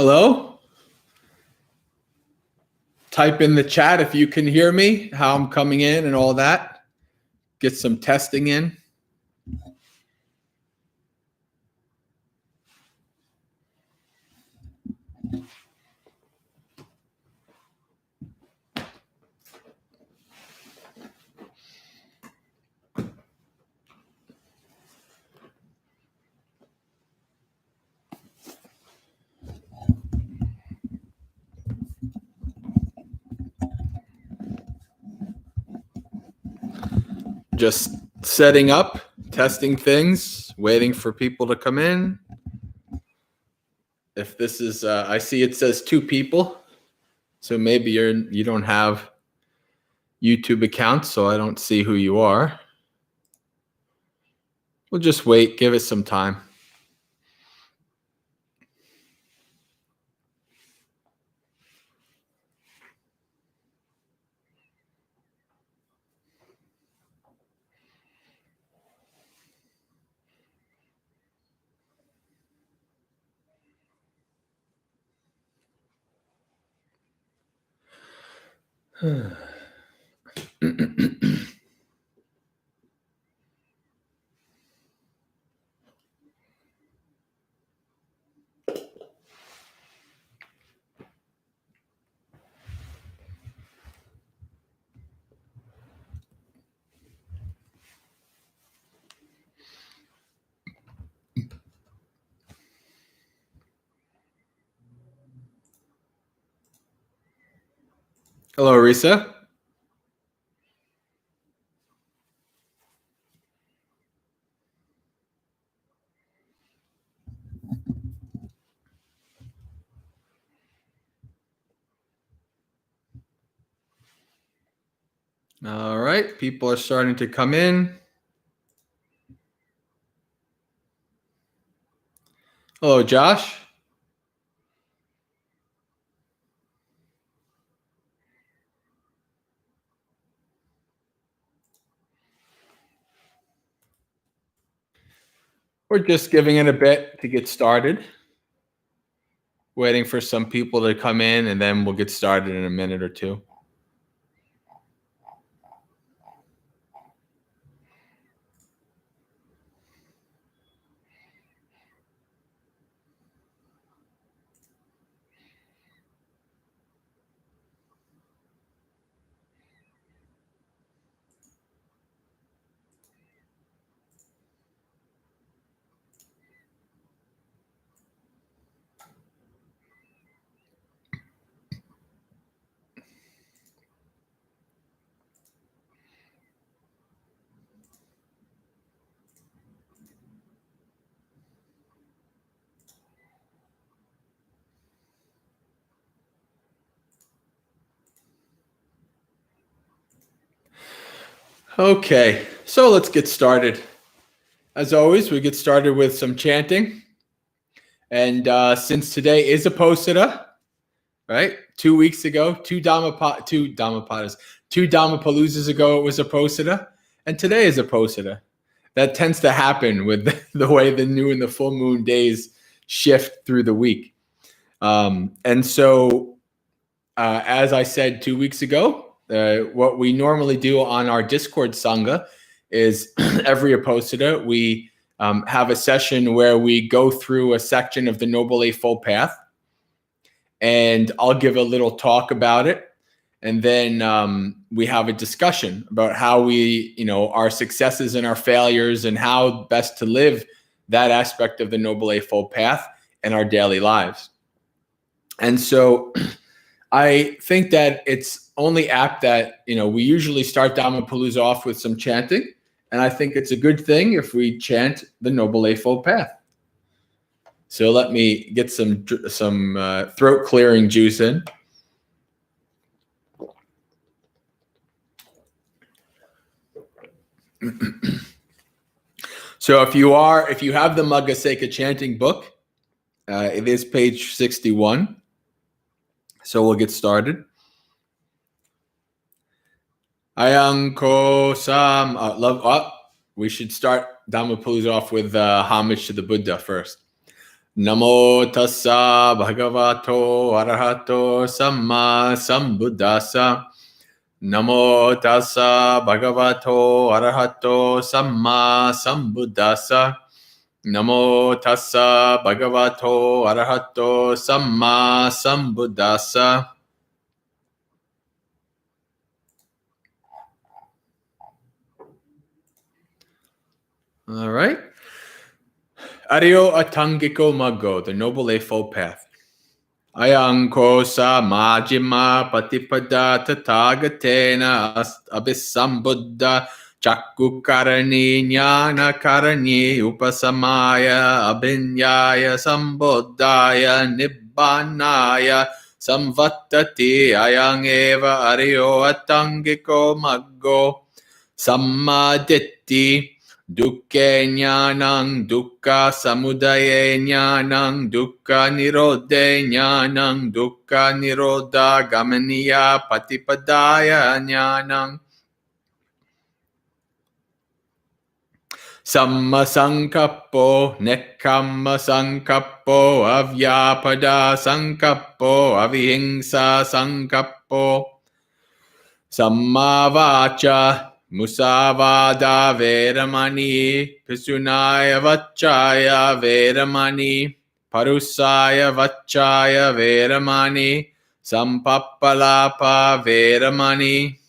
Hello? Type in the chat if you can hear me, how I'm coming in and all that. Get some testing in. Just setting up, testing things, waiting for people to come in. If this is, I see it says 2 people, so maybe you don't have YouTube accounts, so I don't see who you are. We'll just wait, give it some time. Hello, Risa. All right, people are starting to come in. Hello, Josh. We're just giving it a bit to get started. Waiting for some people to come in, and then we'll get started in a minute or two. Okay, so let's get started. As always, we get started with some chanting. And since today is a Posita, right? 2 weeks ago, two Dhammapaloozas ago, it was a Posita. And today is a Posita. That tends to happen with the way the new and the full moon days shift through the week. And so, as I said 2 weeks ago, what we normally do on our Discord Sangha is every Aposita, we have a session where we go through a section of the Noble Eightfold Path, and I'll give a little talk about it. And then we have a discussion about how we, our successes and our failures and how best to live that aspect of the Noble Eightfold Path in our daily lives. And so I think that it's only apt that, we usually start Dhammapalooza off with some chanting. And I think it's a good thing if we chant the Noble Eightfold Path. So let me get some throat clearing juice in. So if you have the MaggaSekha chanting book, it is page 61. So we'll get started. Ayanko Sam we should start Dhammapalooza off with homage to the Buddha first. Namo tassa bhagavato arahato samma sambuddhassa. Namo tassa bhagavato arahato samma sambuddhassa. Namo tassa bhagavato arahato samma sambuddhassa. All right. Aryo Atangiko Maggo, the Noble Eightfold Path. Ayanko sa majima patipada tathagatena abhisambuddha chakkukarani jnana karani upasamaya abhinyaya sambuddhaya nibbanaya samvattati ayang eva aryo atangiko maggo sammaditi dukkhe jnanang dukkha samudaye jnanang dukkha nirodhe jnanang dukkha nirodha gamaniya patipadaya jnanang samma sankappo nekkhamma sankappo avyapada sankappo avihingsa sankappo samma vacha Musavada Veramani Pisunaya Vachaya Veramani Parusaya Vachaya Veramani Sampappalapa Veramani.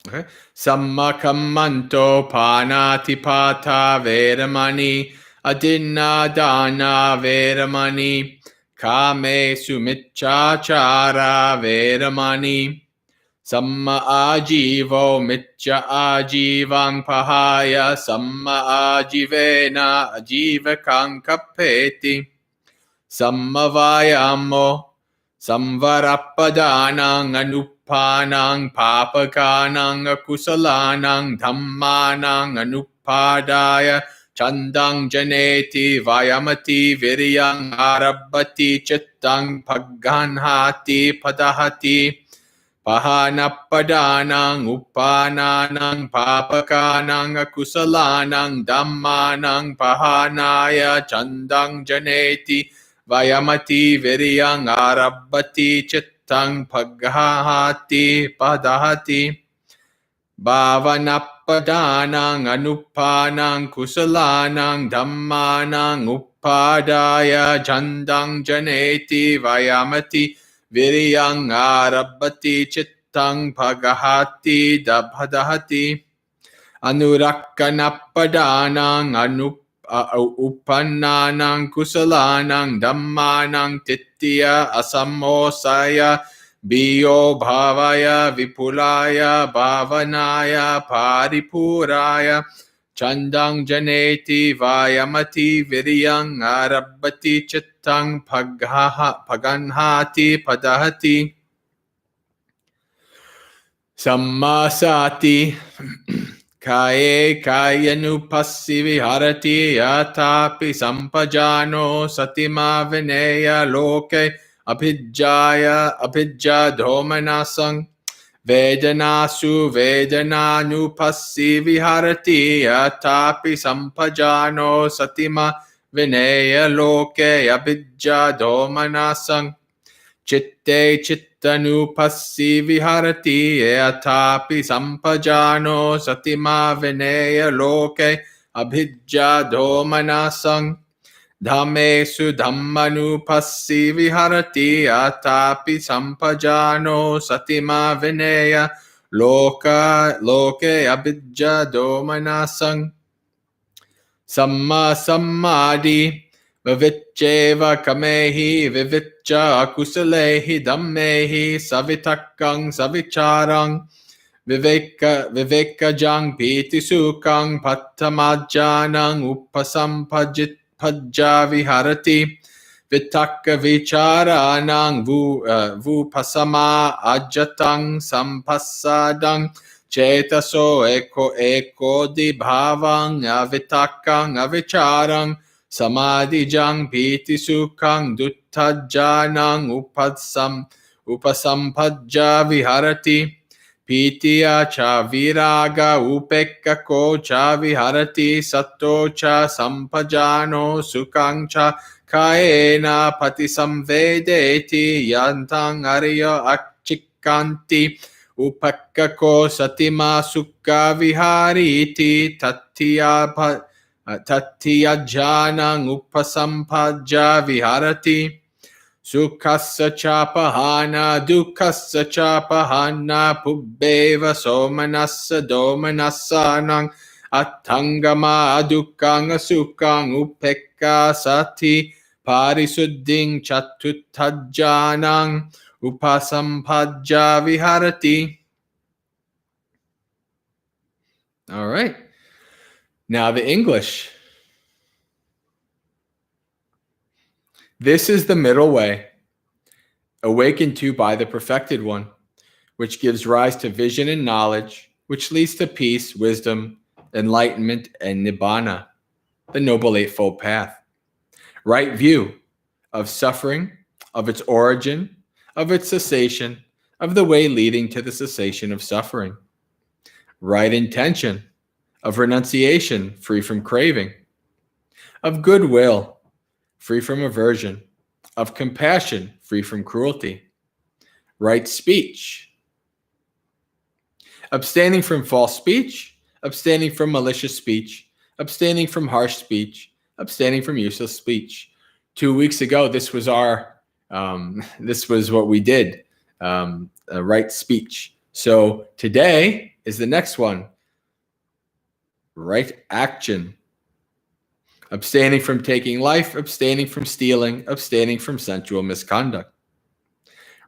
Okay. Sammakammanto panatipata veramani adinadana veramani kame sumichachara veramani samma ajivo mitcha ajivang pahaya samma ajivena ajivakang kapeti samma vayamo samvarappadanang anupanang papakanang akusalanang dhammanang anupadaya chandang janeti vayamati viryang arabbati chittang pagganhati padahati pahanappadanang upananang papakanang akusalanang dhammanang pahanaya chandang janeti Vayamati viryang arabbati chittang paghahati padahati bhavanappadanang anupanang kusalanang dhammanang uppadaya chandang janeti vayamati viryang arabbati chittang paghahati dabhadahati anurakkanappadanang uppannanang kusalanang dhammanang titya asamosaya biyo bhavaya vipulaya bhavanaya paripuraya chandang janeti vayamati viryang arabbati chittang paganhati padahati sammasati Kaye kayanu passivi harati yatapi sampajano satima vineya loke abhijjaya abhijja dhomanasang vedanasu vedananu passivi harati yatapi sampajano satima vineya loke abhijja dhomanasang Chitte chittanu passivi harati yatapi sampajano satima vineya loke abhijja dhomanasang dhammesu dhammanu passivi harati yatapi sampajano satima vineya loke abhijja dhomanasang samma sammadi Viviccheva kamehi viviccha akusalehi dhammehi savitakang savicharang vivekajang piti sukang pattamajjanang upasampajit pajja viharati vitakka vicharanang vupasama ajatang sampassadang chetaso eko di bhavang avitakang avicharang Samadhi jang piti sukang duttajjanang upasampajja viharati. Pitya cha viraga upekkako cha viharati. Satto cha sampajano sukang cha kaena patisamvedeti. Yantang arya achikanti. Upekkako satima sukha vihariti. Tatya janang upasampajja viharati. Sukhassa chapahana dukhassa chapahana pubbeva somanassa domanassanang attangama adukkang asukkang upekka sati parisuddhing chatuttajjanang upasampajja viharati. All right. Now the English. This is the middle way, awakened to by the perfected one, which gives rise to vision and knowledge, which leads to peace, wisdom, enlightenment, and nibbana, the Noble Eightfold Path. Right view of suffering, of its origin, of its cessation, of the way leading to the cessation of suffering. Right intention of renunciation, free from craving, of goodwill, free from aversion, of compassion, free from cruelty. Right speech, abstaining from false speech, abstaining from malicious speech, abstaining from harsh speech, abstaining from useless speech. 2 weeks ago, this was what we did, right speech. So today is the next one, right action. Abstaining from taking life, abstaining from stealing, abstaining from sensual misconduct.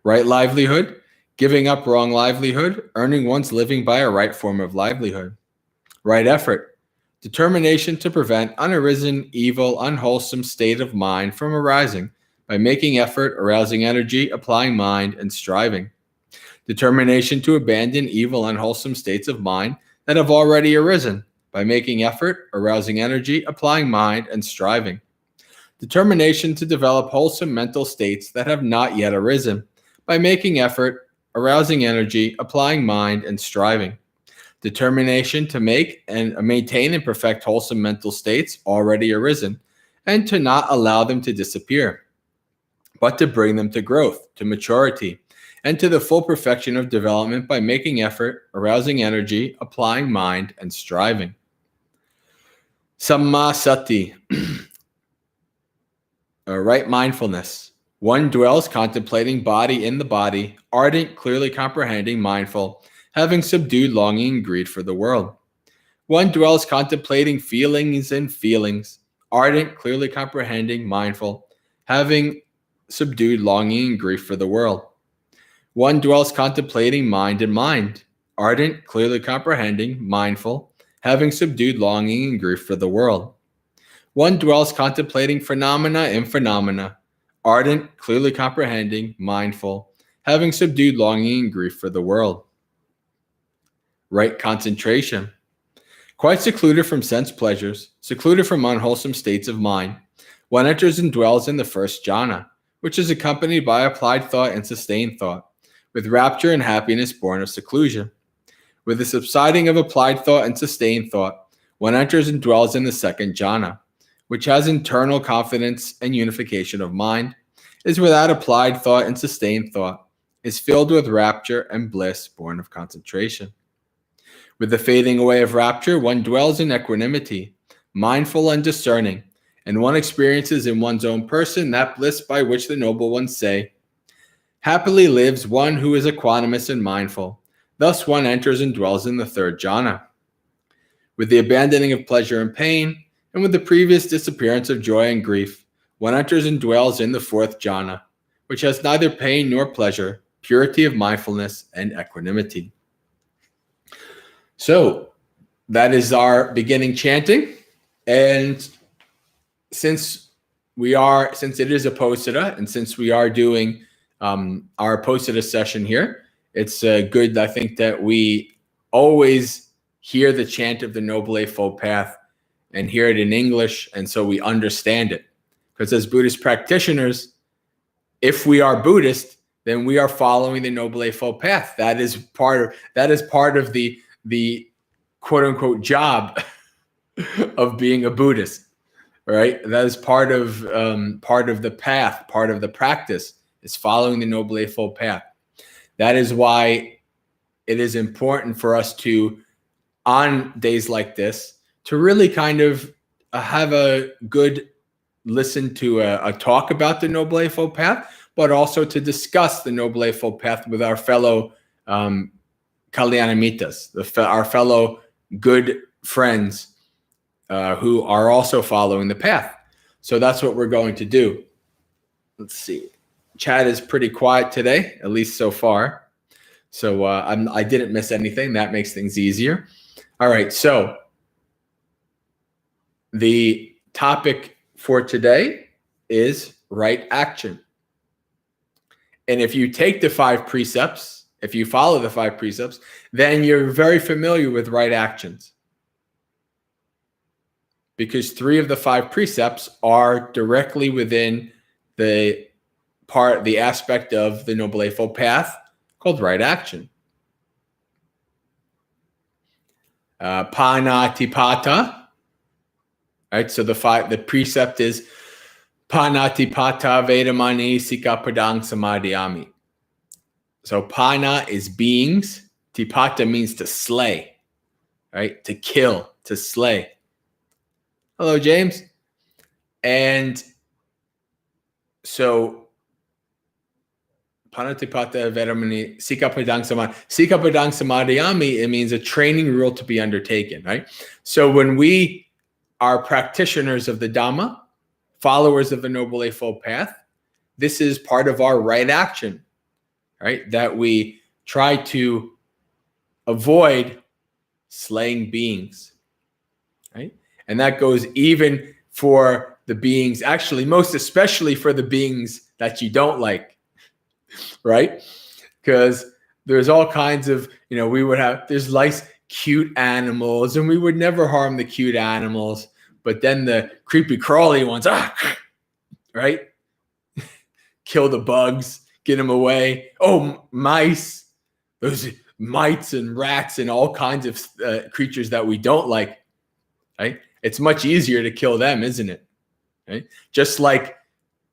Right livelihood, giving up wrong livelihood, earning one's living by a right form of livelihood. Right effort, determination to prevent unarisen, evil, unwholesome state of mind from arising by making effort, arousing energy, applying mind, and striving. Determination to abandon evil, unwholesome states of mind that have already arisen by making effort, arousing energy, applying mind, and striving. Determination to develop wholesome mental states that have not yet arisen by making effort, arousing energy, applying mind, and striving. Determination to make and maintain and perfect wholesome mental states already arisen and to not allow them to disappear, but to bring them to growth, to maturity, and to the full perfection of development by making effort, arousing energy, applying mind, and striving. Samma sati, right mindfulness. One dwells contemplating body in the body, ardent, clearly comprehending, mindful, having subdued longing and greed for the world. One dwells contemplating feelings and feelings, ardent, clearly comprehending, mindful, having subdued longing and grief for the world. One dwells contemplating mind and mind, ardent, clearly comprehending, mindful, having subdued longing and grief for the world. One dwells contemplating phenomena and phenomena, ardent, clearly comprehending, mindful, having subdued longing and grief for the world. Right concentration. Quite secluded from sense pleasures, secluded from unwholesome states of mind, one enters and dwells in the first jhana, which is accompanied by applied thought and sustained thought, with rapture and happiness born of seclusion. With the subsiding of applied thought and sustained thought, one enters and dwells in the second jhana, which has internal confidence and unification of mind, is without applied thought and sustained thought, is filled with rapture and bliss born of concentration. With the fading away of rapture, one dwells in equanimity, mindful and discerning, and one experiences in one's own person that bliss by which the noble ones say, happily lives one who is equanimous and mindful. Thus one enters and dwells in the third jhana. With the abandoning of pleasure and pain, and with the previous disappearance of joy and grief, one enters and dwells in the fourth jhana, which has neither pain nor pleasure, purity of mindfulness and equanimity. So that is our beginning chanting. And since it is a posita, and since we are doing our posita session here, it's good, I think, that we always hear the chant of the Noble Eightfold Path and hear it in English, and so we understand it. Because as Buddhist practitioners, if we are Buddhist, then we are following the Noble Eightfold Path. That is part of the quote unquote job of being a Buddhist, right? That is part of the path, part of the practice is following the Noble Eightfold Path. That is why it is important for us to, on days like this, to really kind of have a good listen to a talk about the Noble Eightfold Path, but also to discuss the Noble Eightfold Path with our fellow Kalyana Mittas, our fellow good friends who are also following the path. So that's what we're going to do. Let's see. Chat is pretty quiet today, at least so far. So I didn't miss anything. That makes things easier. All right. So the topic for today is right action. And if you take the 5 precepts, if you follow the 5 precepts, then you're very familiar with right actions. Because 3 of the 5 precepts are directly within the aspect of the Noble Eightfold Path called right action. Panatipata. Right, so the precept is Panatipata Vedamani Sikapadang Samadhyami. So Pana is beings. Tipata means to slay, right? To kill, to slay. Hello, James. And so Panatipata Vedamani Sikapadang Samadhyami. Sikapadang Samadhyami, it means a training rule to be undertaken, right? So when we are practitioners of the Dhamma, followers of the Noble Eightfold Path, this is part of our right action, right? That we try to avoid slaying beings, right? And that goes even for the beings, actually, most especially for the beings that you don't like, right? Because there's all kinds of, there's nice, cute animals, and we would never harm the cute animals, but then the creepy crawly ones, right? Kill the bugs, get them away. Oh, mice, those mites and rats and all kinds of creatures that we don't like, right? It's much easier to kill them, isn't it? Right? Just like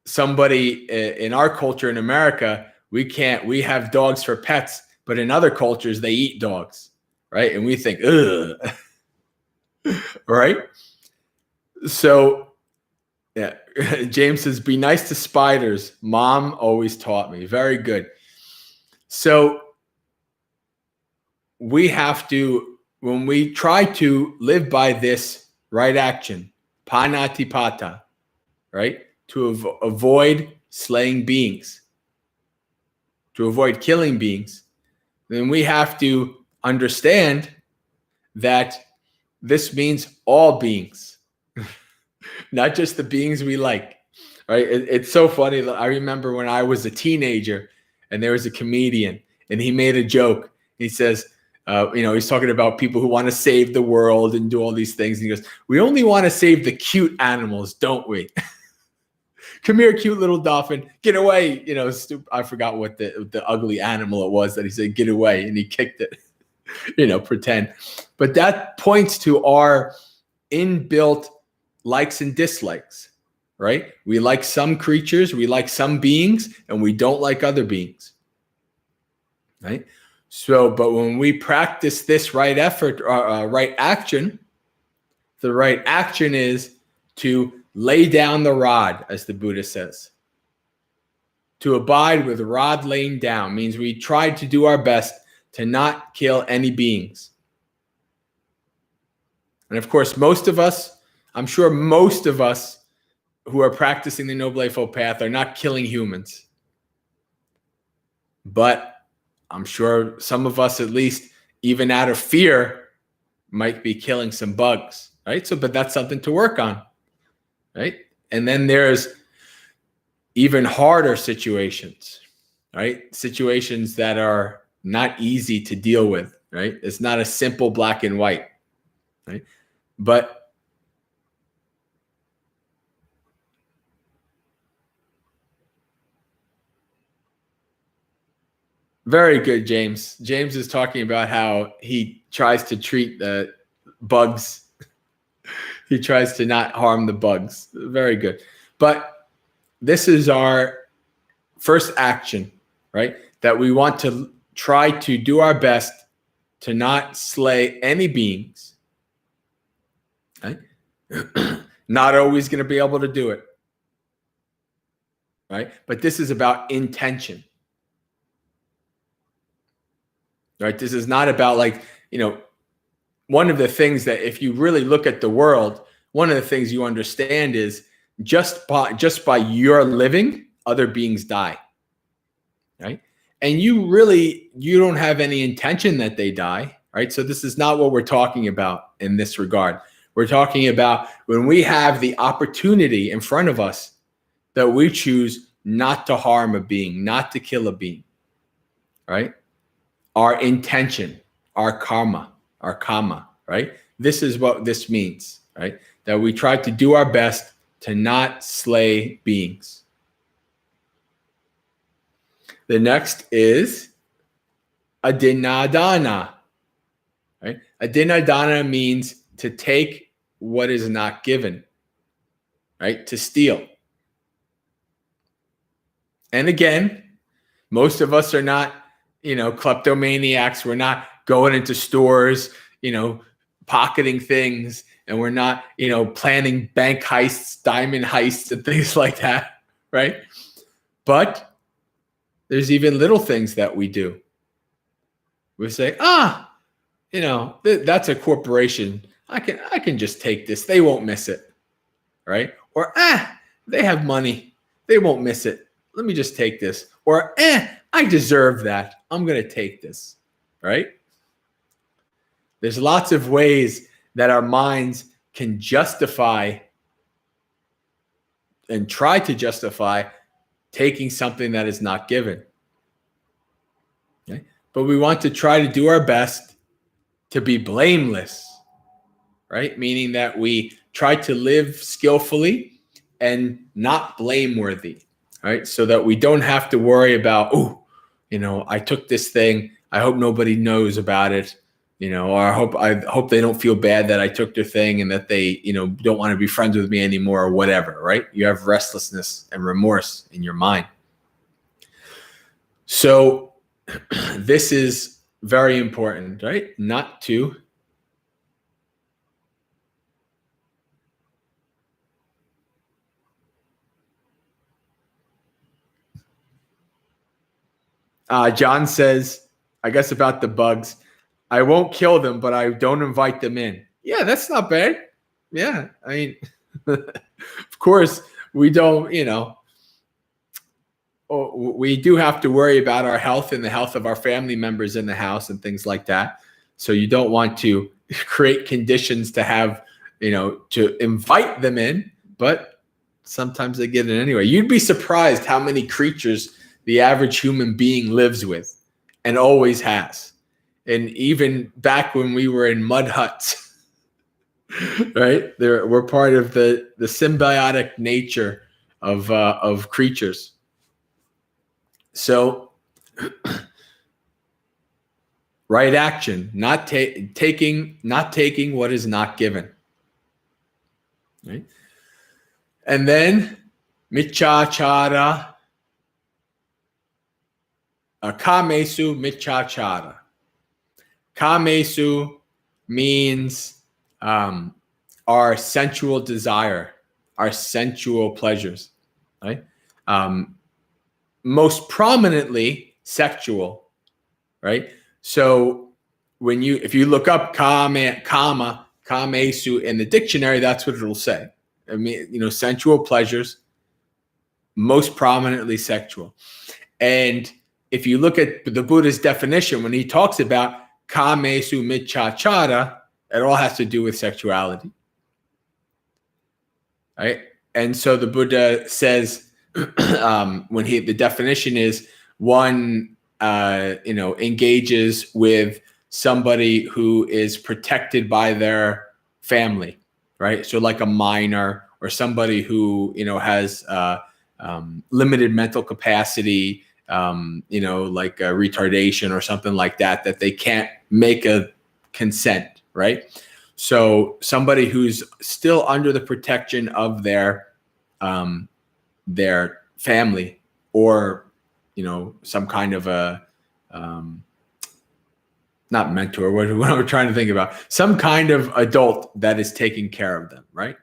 somebody in our culture in America, we have dogs for pets, but in other cultures, they eat dogs. Right? And we think, ugh, right? So, yeah, James says, be nice to spiders. Mom always taught me. Very good. So we have to, when we try to live by this right action, panatipata, right? To avoid slaying beings, to avoid killing beings, then we have to understand that this means all beings, not just the beings we like, right? It's so funny. I remember when I was a teenager and there was a comedian and he made a joke. He says, he's talking about people who want to save the world and do all these things. And he goes, we only want to save the cute animals, don't we? Come here, cute little dolphin, get away. I forgot what the ugly animal it was that he said, get away. And he kicked it. Pretend. But that points to our inbuilt likes and dislikes, right? We like some creatures, we like some beings, and we don't like other beings, right? So, but when we practice this right effort, right action, the right action is to lay down the rod, as the Buddha says. To abide with the rod laying down means we try to do our best to not kill any beings. And of course, I'm sure most of us who are practicing the Noble Eightfold Path are not killing humans. But I'm sure some of us, at least, even out of fear, might be killing some bugs, right? But that's something to work on, right? And then there's even harder situations, right? Situations that are not easy to deal with, right? It's not a simple black and white, right? But Very good, James. James is talking about how he tries to treat the bugs. He tries to not harm the bugs. Very good. But this is our first action, right? That we want to try to do our best to not slay any beings. Right? Not always going to be able to do it. Right? But this is about intention. Right? This is not about one of the things that if you really look at the world, one of the things you understand is just by your living, other beings die. Right? And you don't have any intention that they die. Right? So this is not what we're talking about in this regard. We're talking about when we have the opportunity in front of us that we choose not to harm a being, not to kill a being. Right? Our intention, our karma, right? This is what this means, right? That we try to do our best to not slay beings. The next is adinadana, right? Adinadana means to take what is not given, right? To steal. And again, most of us are not kleptomaniacs. We're not going into stores, pocketing things, and we're not, planning bank heists, diamond heists, and things like that, right? But there's even little things that we do. We say, that's a corporation. I can just take this. They won't miss it, right? Or, they have money. They won't miss it. Let me just take this. Or, I deserve that. I'm going to take this, right? There's lots of ways that our minds can justify and try to justify taking something that is not given. Okay? But we want to try to do our best to be blameless, right? Meaning that we try to live skillfully and not blameworthy, right? So that we don't have to worry about, I took this thing. I hope nobody knows about it, or I hope they don't feel bad that I took their thing and that they, don't want to be friends with me anymore or whatever, right? You have restlessness and remorse in your mind. So this is very important, right? Not to John says, I guess about the bugs, I won't kill them, but I don't invite them in. Yeah, that's not bad. Yeah, I mean, of course, we don't, we do have to worry about our health and the health of our family members in the house and things like that. So you don't want to create conditions to have, to invite them in, but sometimes they get in anyway. You'd be surprised how many creatures the average human being lives with and always has. And even back when we were in mud huts, right? We're part of the symbiotic nature of creatures. So right action, not taking what is not given. Right? And then michachara. Kamesu michachara. Kamesu means our sensual desire, our sensual pleasures, right? Most prominently sexual, right? So if you look up kamesu in the dictionary, that's what it'll say. I mean, sensual pleasures, most prominently sexual. And if you look at the Buddha's definition, when he talks about kamesu michachara, it all has to do with sexuality, right? And so the Buddha says, the definition is one, engages with somebody who is protected by their family, right? So like a minor or somebody who, has limited mental capacity like a retardation or something like that, that they can't make a consent, right? So somebody who's still under the protection of their family, or, some kind of a, not mentor, what I'm trying to think about, some kind of adult that is taking care of them, right?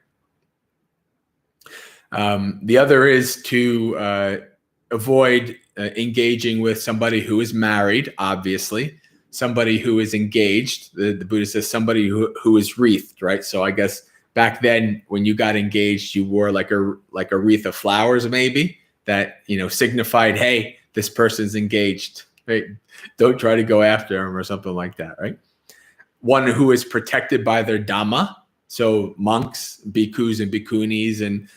The other is to avoid engaging with somebody who is married, obviously. Somebody who is engaged, the Buddha says somebody who is wreathed, right? So I guess back then when you got engaged, you wore like a wreath of flowers, maybe, that, signified, hey, this person's engaged, right? Don't try to go after him or something like that, right? One who is protected by their Dhamma, so monks, bhikkhus and bhikkhunis, and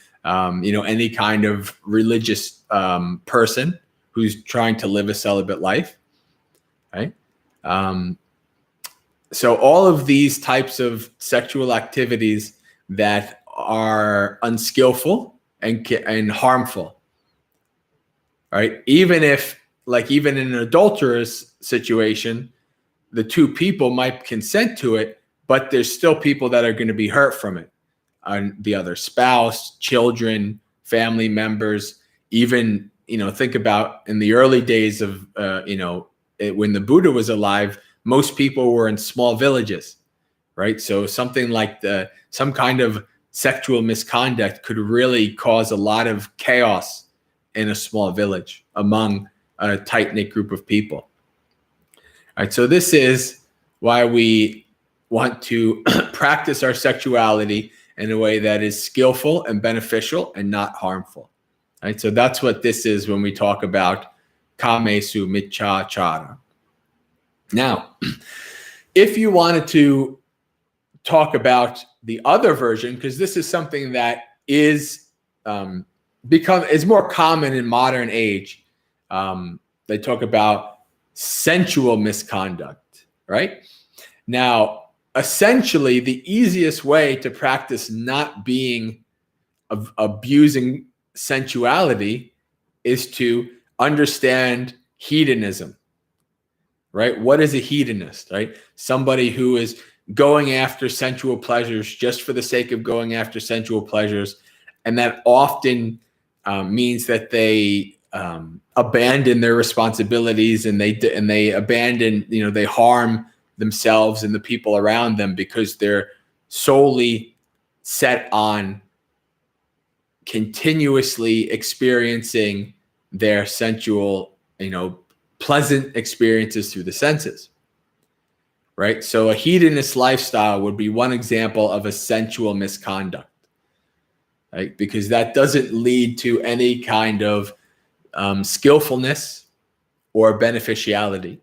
any kind of religious person who's trying to live a celibate life, right? So all of these types of sexual activities that are unskillful and harmful, right? Even in an adulterous situation, the two people might consent to it, but there's still people that are going to be hurt from it. The other spouse, children, family members, even, think about in the early days of, when the Buddha was alive, most people were in small villages, right? So something like some kind of sexual misconduct could really cause a lot of chaos in a small village among a tight-knit group of people. All right, so this is why we want to practice our sexuality in a way that is skillful and beneficial and not harmful. Right? So that's what this is when we talk about kamesu micchachara. Now, if you wanted to talk about the other version, because this is something that is more common in modern age, they talk about sensual misconduct, right? Now, essentially, the easiest way to practice not being abusing sensuality is to understand hedonism, right? What is a hedonist, right? Somebody who is going after sensual pleasures just for the sake of going after sensual pleasures, and that often means that they abandon their responsibilities, and they abandon, they harm themselves and the people around them because they're solely set on continuously experiencing their sensual, pleasant experiences through the senses, right? So a hedonist lifestyle would be one example of a sensual misconduct, right? Because that doesn't lead to any kind of skillfulness or beneficiality,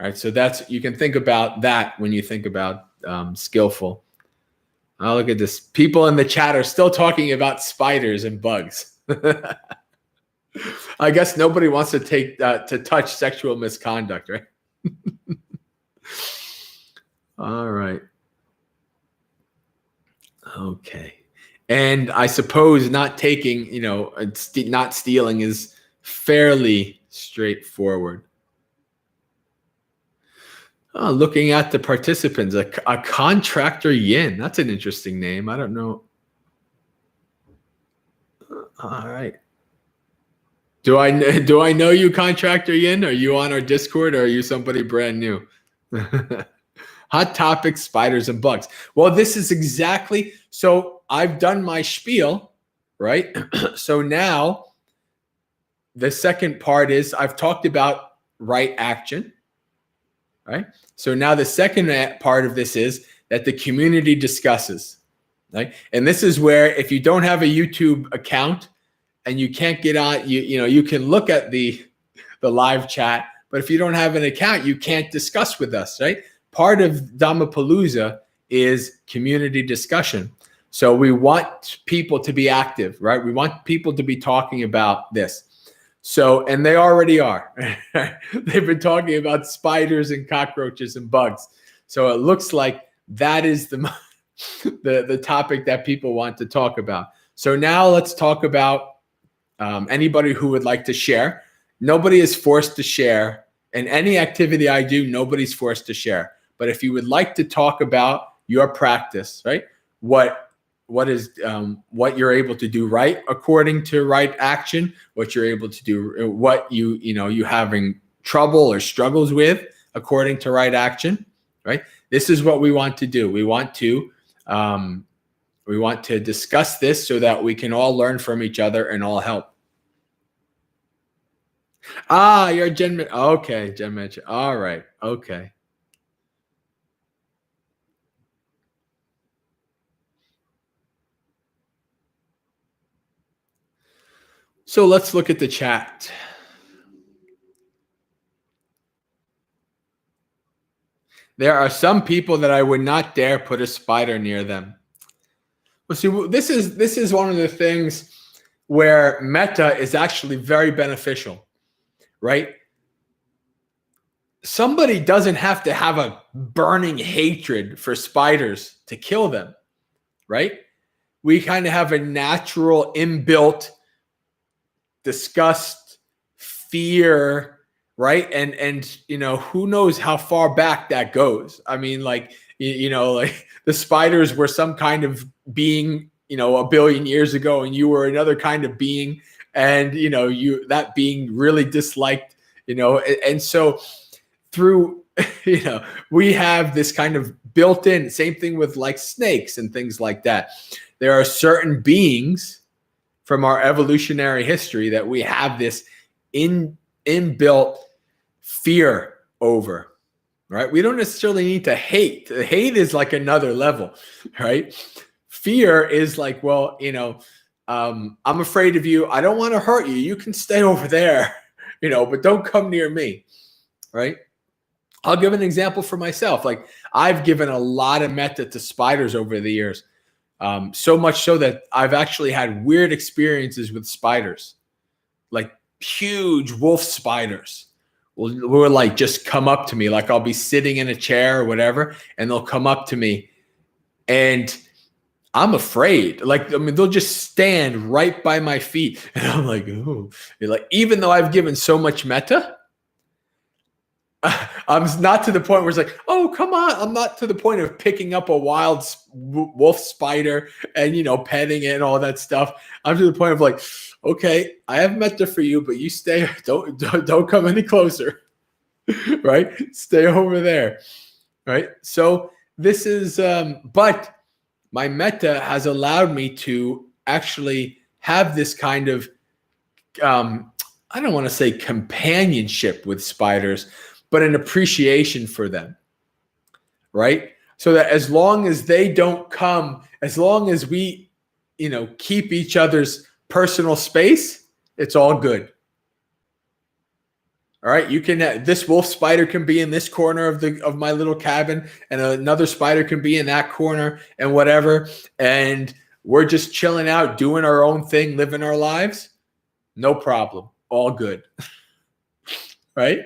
right? So you can think about that when you think about skillful. Oh, look at this. People in the chat are still talking about spiders and bugs. I guess nobody wants to to touch sexual misconduct, right? All right. Okay. And I suppose not taking, not stealing is fairly straightforward. Oh, looking at the participants, a contractor yin. That's an interesting name. I don't know. All right. Do I know you, Contractor Yin? Are you on our Discord, or are you somebody brand new? Hot topic: spiders and bugs. Well, this is exactly. So I've done my spiel, right? So now the second part is I've talked about right action, right? So now the second part of this is that the community discusses, right? And this is where, if you don't have a YouTube account and you can't get on, you can look at the live chat, but if you don't have an account, you can't discuss with us, right? Part of Dhammapalooza is community discussion. So we want people to be active, right? We want people to be talking about this. So, and they already are. They've been talking about spiders and cockroaches and bugs. So it looks like that is the topic that people want to talk about. So now let's talk about anybody who would like to share. Nobody is forced to share. In any activity I do, nobody's forced to share. But if you would like to talk about your practice, right? What you're able to do right according to right action, what you're able to do, what you having trouble or struggles with according to right action, right? This is what we want to do. We want to discuss this so that we can all learn from each other and all help. You're Jen. Okay, Jen mentioned. All right. Okay. So let's look at the chat. There are some people that I would not dare put a spider near them. Well, see, this is one of the things where metta is actually very beneficial, right? Somebody doesn't have to have a burning hatred for spiders to kill them, right? We kind of have a natural inbuilt disgust, fear, right? And who knows how far back that goes. I mean, like the spiders were some kind of being, a billion years ago, and you were another kind of being, and that being really disliked, and so through we have this kind of built-in, same thing with like snakes and things like that. There are certain beings from our evolutionary history that we have this inbuilt fear over, right? We don't necessarily need to hate. Hate is like another level, right? Fear is like, well, I'm afraid of you. I don't want to hurt you. You can stay over there, but don't come near me, right? I'll give an example for myself. Like I've given a lot of metta to spiders over the years. So much so that I've actually had weird experiences with spiders, like huge wolf spiders will like just come up to me. Like I'll be sitting in a chair or whatever, and they'll come up to me, and I'm afraid. Like, I mean, they'll just stand right by my feet, and I'm like, ooh, like even though I've given so much metta, I'm not to the point where it's like, oh, come on. I'm not to the point of picking up a wild wolf spider and, petting it and all that stuff. I'm to the point of like, okay, I have metta for you, but you stay, don't come any closer, right? Stay over there, right? So this is, but my metta has allowed me to actually have this kind of, I don't want to say companionship with spiders, but an appreciation for them, right? So that as long as they don't come, as long as we, keep each other's personal space, it's all good. All right, you can. This wolf spider can be in this corner of my little cabin, and another spider can be in that corner, and whatever. And we're just chilling out, doing our own thing, living our lives. No problem, all good, right?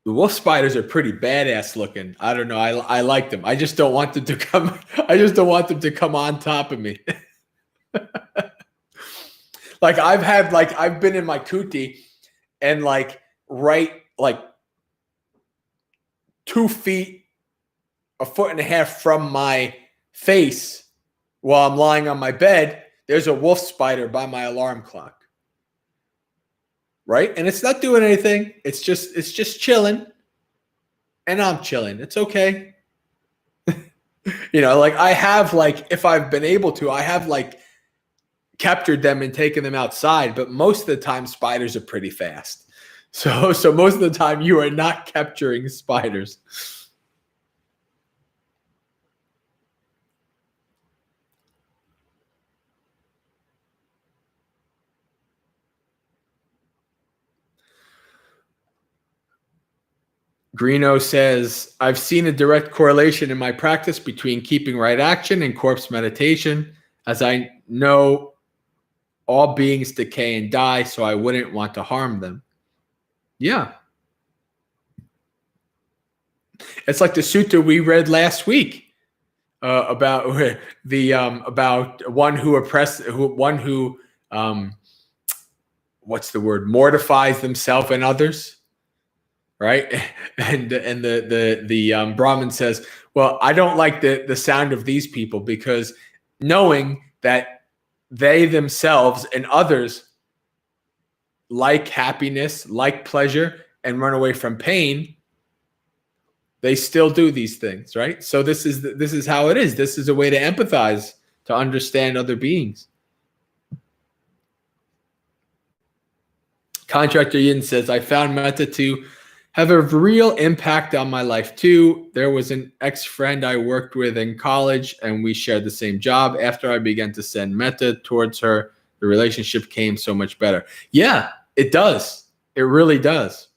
The wolf spiders are pretty badass looking. I don't know. I like them. I just don't want them to come. I just don't want them to come on top of me. Like I've been in my kuti, and right 2 feet, 1.5 feet from my face, while I'm lying on my bed, there's a wolf spider by my alarm clock. Right? And it's not doing anything. It's just chilling. And I'm chilling. It's okay. I have if I've been able to, I have captured them and taken them outside, but most of the time spiders are pretty fast. So most of the time you are not capturing spiders. Greeno says, I've seen a direct correlation in my practice between keeping right action and corpse meditation, as I know all beings decay and die, so I wouldn't want to harm them. Yeah, It's like the sutta we read last week about one who what's the word, mortifies themselves and others, right? And the Brahmin says, well, I don't like the sound of these people, because knowing that they themselves and others like happiness, like pleasure, and run away from pain, they still do these things, right? So this is how it is. This is a way to empathize, to understand other beings. Contractor Yin says, I found Metta to have a real impact on my life too. There was an ex-friend I worked with in college, and we shared the same job. After I began to send Metta towards her, the relationship came so much better. Yeah, it does. It really does.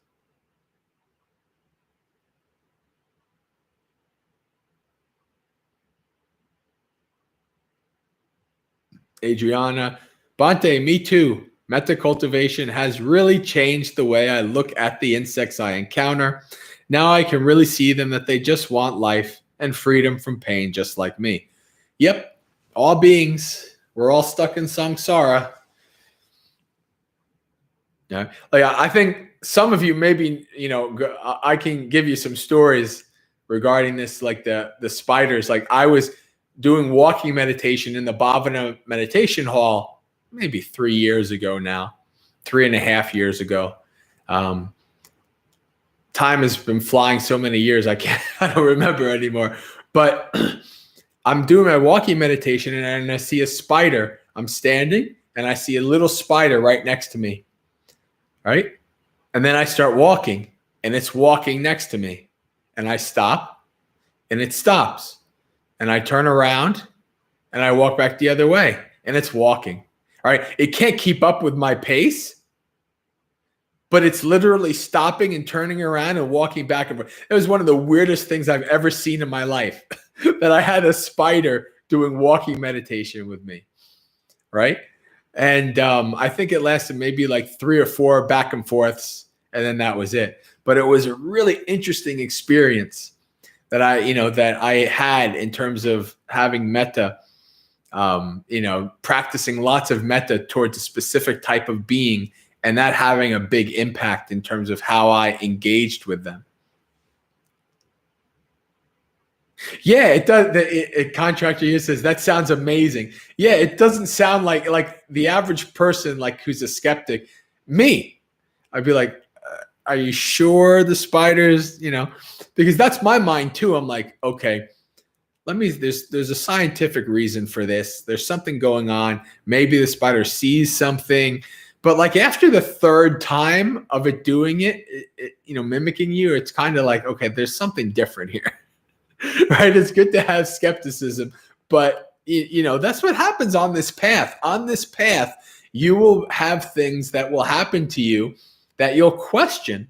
Adriana, Bante, me too. Metta cultivation has really changed the way I look at the insects I encounter. Now I can really see them, that they just want life and freedom from pain, just like me. Yep, all beings, we're all stuck in samsara. Yeah, like I think some of you maybe, I can give you some stories regarding this, like the spiders. Like I was doing walking meditation in the Bhavana meditation hall maybe 3 years ago now, 3.5 years ago. Time has been flying so many years, I don't remember anymore. But I'm doing my walking meditation, and I see a spider. I'm standing and I see a little spider right next to me. Right? And then I start walking, and it's walking next to me, and I stop and it stops, and I turn around and I walk back the other way, and it's walking. All right. It can't keep up with my pace, but it's literally stopping and turning around and walking back and forth. It was one of the weirdest things I've ever seen in my life, that I had a spider doing walking meditation with me. Right. And I think it lasted maybe like 3 or 4 back and forths, and then that was it. But it was a really interesting experience that I had in terms of having metta, practicing lots of metta towards a specific type of being, and that having a big impact in terms of how I engaged with them. Yeah, it does. Contractor here says, that sounds amazing. Yeah, it doesn't sound like the average person, like who's a skeptic. Me, I'd be like, are you sure the spiders, because that's my mind too. I'm like, okay, there's a scientific reason for this. There's something going on. Maybe the spider sees something, but like after the 3rd time of it doing it, mimicking you, it's kind of like, okay, there's something different here. Right? It's good to have skepticism, but that's what happens on this path. On this path, you will have things that will happen to you that you'll question,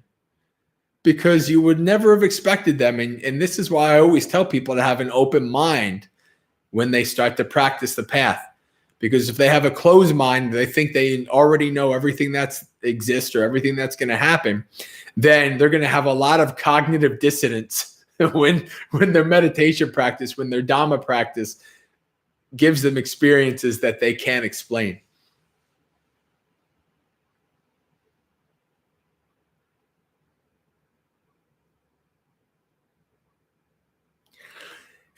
because you would never have expected them. And this is why I always tell people to have an open mind when they start to practice the path. Because if they have a closed mind, they think they already know everything that exists or everything that's going to happen, then they're going to have a lot of cognitive dissonance when their meditation practice, when their Dhamma practice gives them experiences that they can't explain.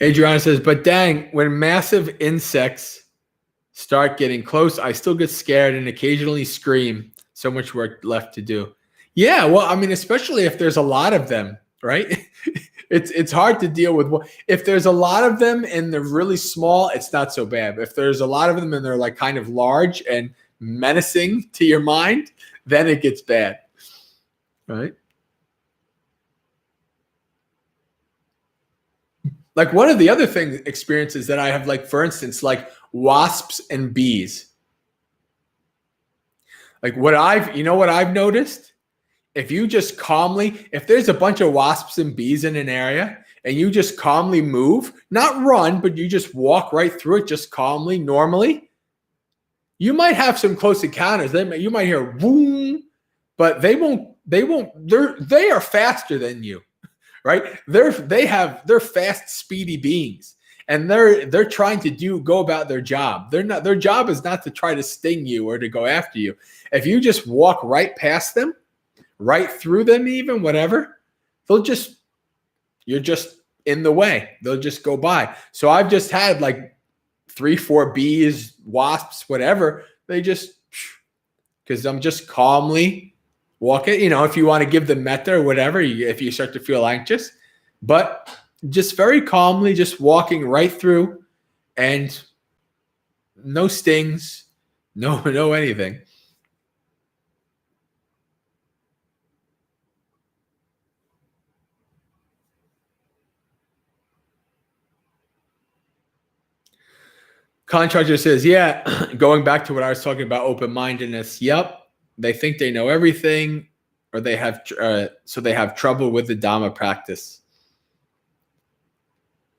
Adriana says, but dang, when massive insects start getting close, I still get scared and occasionally scream. So much work left to do. Yeah, well, I mean, especially if there's a lot of them, right? It's hard to deal with. If there's a lot of them and they're really small, it's not so bad. If there's a lot of them and they're like kind of large and menacing to your mind, then it gets bad, right? Like one of the other experiences that I have, like, for instance, like wasps and bees. Like what I've noticed? If you just calmly, if there's a bunch of wasps and bees in an area and you just calmly move, not run, but you just walk right through it, just calmly, normally, you might have some close encounters. You might hear boom, but they are faster than you, right? They're fast, speedy beings. And they're trying to go about their job. Their job is not to try to sting you or to go after you. If you just walk right past them, right through them, even whatever, you're just in the way. They'll just go by. So I've just had like 3-4 bees, wasps, whatever. They just, because I'm just calmly walking. If you want to give them metta or whatever, if you start to feel anxious, but just very calmly, just walking right through, and no stings, no anything. Contractor says, yeah, going back to what I was talking about, open-mindedness. Yep, they think they know everything, or they have trouble with the Dhamma practice.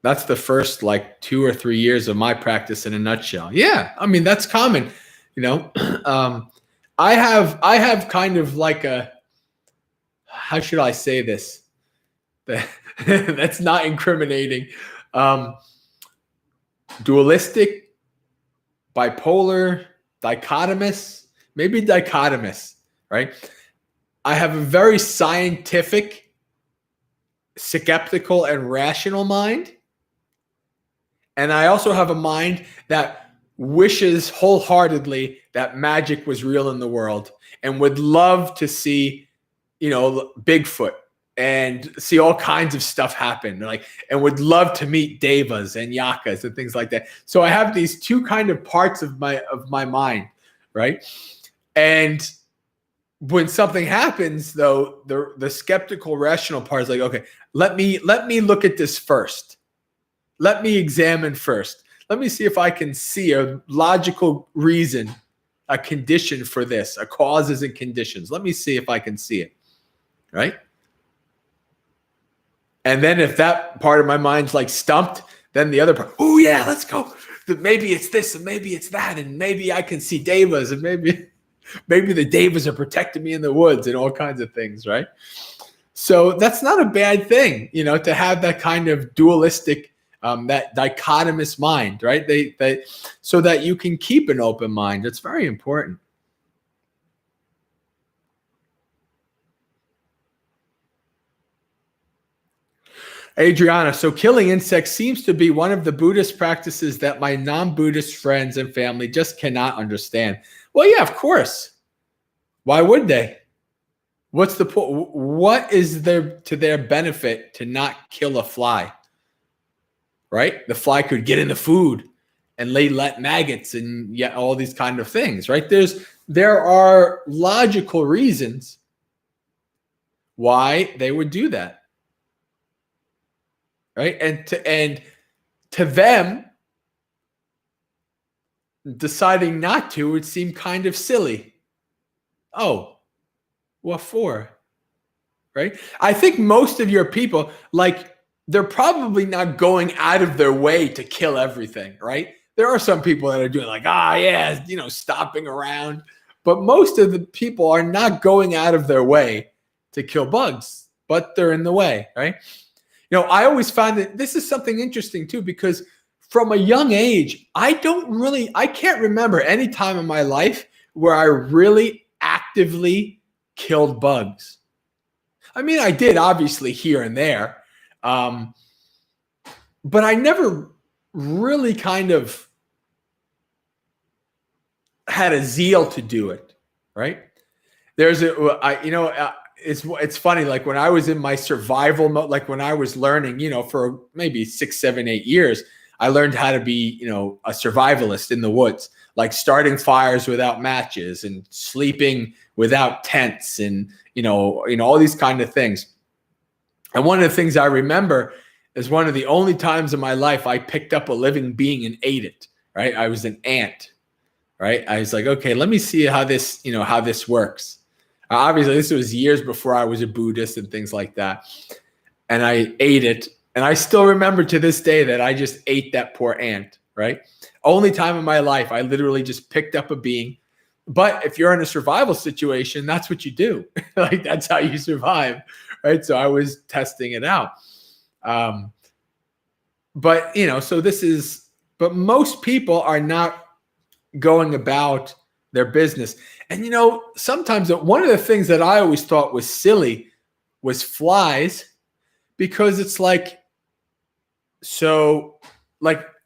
That's the first like 2 or 3 years of my practice in a nutshell. Yeah, I mean that's common. I have kind of like a, how should I say this? That's not incriminating. Dualistic, bipolar, dichotomous, maybe dichotomous, right? I have a very scientific, skeptical, and rational mind. And I also have a mind that wishes wholeheartedly that magic was real in the world and would love to see, Bigfoot and see all kinds of stuff happen, and would love to meet devas and yakas and things like that. So I have these two kind of parts of my mind, right? And when something happens, though, the skeptical, rational part is like, okay, let me look at this first. Let me examine first. Let me see if I can see a logical reason, a condition for this, a causes and conditions. Let me see if I can see it, right? And then if that part of my mind's like stumped, then the other part, oh yeah, let's go. Maybe it's this and maybe it's that, and maybe I can see devas, and maybe the devas are protecting me in the woods and all kinds of things, right? So that's not a bad thing, to have that kind of dualistic, that dichotomous mind, right? So that you can keep an open mind. It's very important. Adriana, so killing insects seems to be one of the Buddhist practices that my non-Buddhist friends and family just cannot understand. Well, yeah, of course. Why would they? What's the point? What is there to their benefit to not kill a fly? Right? The fly could get in the food and let maggots and all these kind of things, right? There are logical reasons why they would do that. Right? And to them, deciding not to would seem kind of silly. Oh, what for? Right? I think most of your people, they're probably not going out of their way to kill everything, right? There are some people that are doing stomping around, but most of the people are not going out of their way to kill bugs, but they're in the way, right? I always find that this is something interesting too, because from a young age, I can't remember any time in my life where I really actively killed bugs. I mean, I did obviously here and there, but I never really kind of had a zeal to do it, right? It's funny, like when I was in my survival mode, like when I was learning, for maybe 6, 7, 8 years, I learned how to be, a survivalist in the woods, like starting fires without matches and sleeping without tents and, all these kind of things. And one of the things I remember is one of the only times in my life I picked up a living being and ate it, right? I was an ant, right? I was like, okay, let me see how this works. Obviously, this was years before I was a Buddhist and things like that. And I ate it. And I still remember to this day that I just ate that poor ant, right? Only time in my life, I literally just picked up a being. But if you're in a survival situation, that's what you do. Like, that's how you survive, right? So I was testing it out. But, but most people are not going about their business. And, sometimes one of the things that I always thought was silly was flies, because it's like,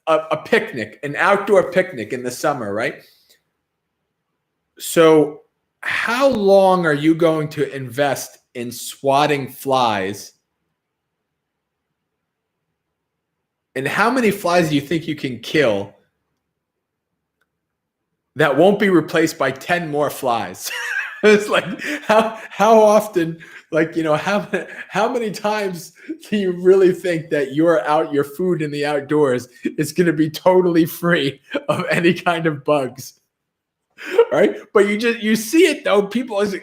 a picnic, an outdoor picnic in the summer, right? So how long are you going to invest in swatting flies? And how many flies do you think you can kill that won't be replaced by 10 more flies? It's like, how often, how many times do you really think that your food in the outdoors is going to be totally free of any kind of bugs? Right? But you see it though. People are like,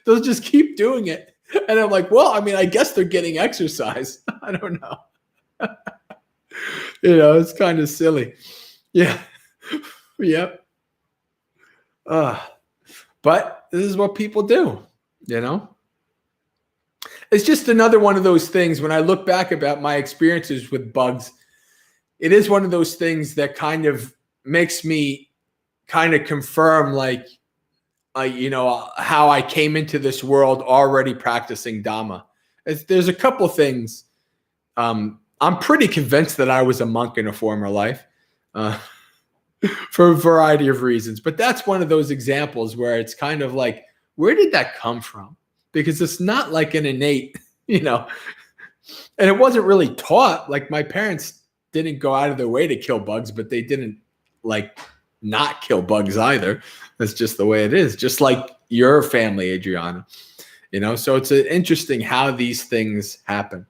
they'll just keep doing it. And I'm like, well, I mean, I guess they're getting exercise. I don't know. It's kind of silly. Yeah. Yep. But this is what people do, It's just another one of those things. When I look back about my experiences with bugs, it is one of those things that kind of makes me kind of confirm, how I came into this world already practicing Dhamma. There's a couple things. I'm pretty convinced that I was a monk in a former life. For a variety of reasons. But that's one of those examples where it's kind of like, where did that come from? Because it's not like an innate, and it wasn't really taught. Like, my parents didn't go out of their way to kill bugs, but they didn't not kill bugs either. That's just the way it is. Just like your family, Adriana, so it's interesting how these things happen.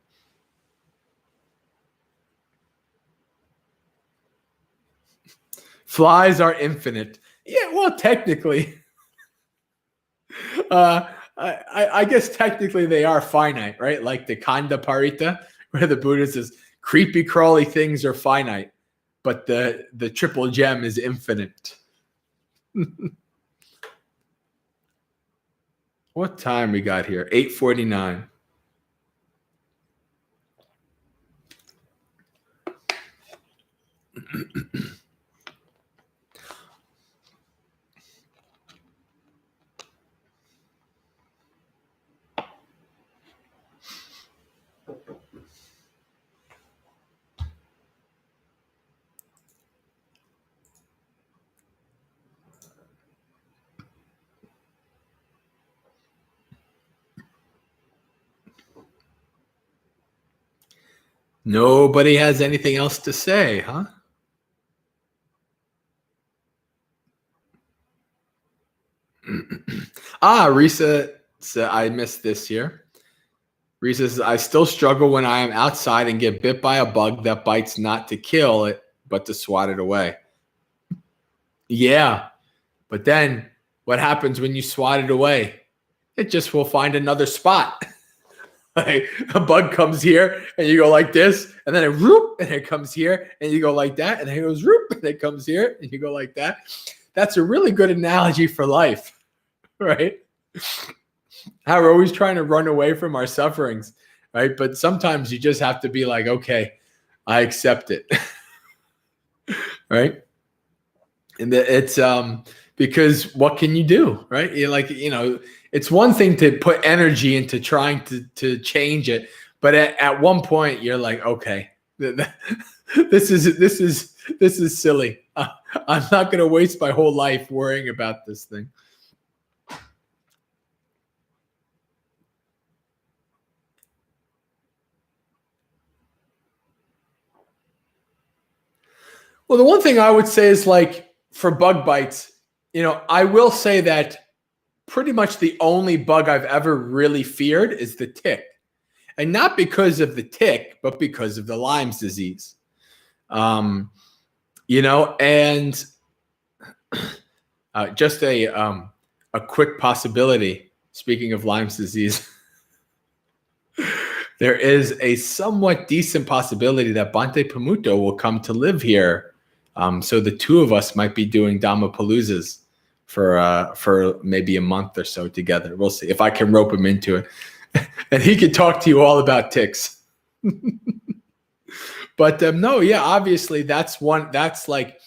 Flies are infinite. Yeah, well, technically, I guess technically they are finite, right? Like the Khandaparitta, where the Buddha says creepy crawly things are finite, but the triple gem is infinite. What time we got here? 8:49. Nobody has anything else to say, huh? Risa said, I missed this here. Risa says, I still struggle when I am outside and get bit by a bug that bites not to kill it, but to swat it away. Yeah. But then what happens when you swat it away? It just will find another spot. Like, a bug comes here and you go like this, and then it whoop, and it comes here and you go like that, and it goes whoop, and it comes here and you go like that. That's a really good analogy for life, right? How we're always trying to run away from our sufferings, right? But sometimes you just have to be like, okay, I accept it, right? And it's because what can you do, right? It's one thing to put energy into trying to change it, but at one point you're like, okay, this is silly. I'm not going to waste my whole life worrying about this thing. Well, the one thing I would say is, like, for bug bites, I will say that pretty much the only bug I've ever really feared is the tick. And not because of the tick, but because of the Lyme's disease. And just a quick possibility, speaking of Lyme's disease, there is a somewhat decent possibility that Bhante Pamuto will come to live here. So the two of us might be doing Dhammapaloozas for maybe a month or so together. We'll see if I can rope him into it. And he could talk to you all about ticks. But no, yeah, obviously that's like,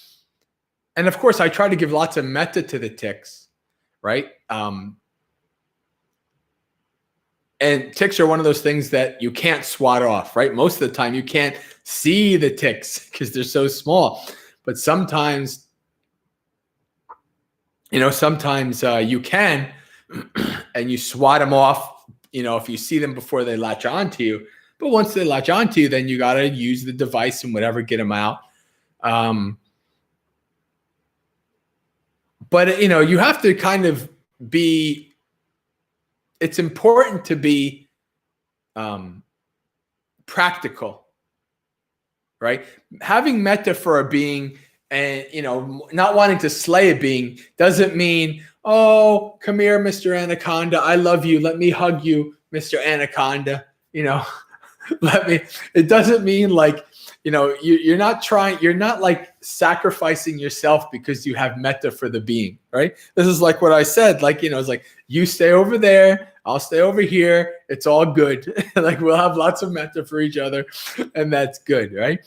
and of course I try to give lots of metta to the ticks, right? And ticks are one of those things that you can't swat off, right? Most of the time you can't see the ticks because they're so small. But sometimes, sometimes you can, and you swat them off, if you see them before they latch onto you. But once they latch onto you, then you got to use the device and whatever, get them out. But, you have to kind of it's important to be practical, right? Having metta for a being and, not wanting to slay a being doesn't mean, oh, come here, Mr. Anaconda. I love you. Let me hug you, Mr. Anaconda. It doesn't mean like, you're not like sacrificing yourself because you have metta for the being, right? This is like what I said, like, it's like, you stay over there, I'll stay over here. It's all good. Like, we'll have lots of metta for each other, and that's good, right?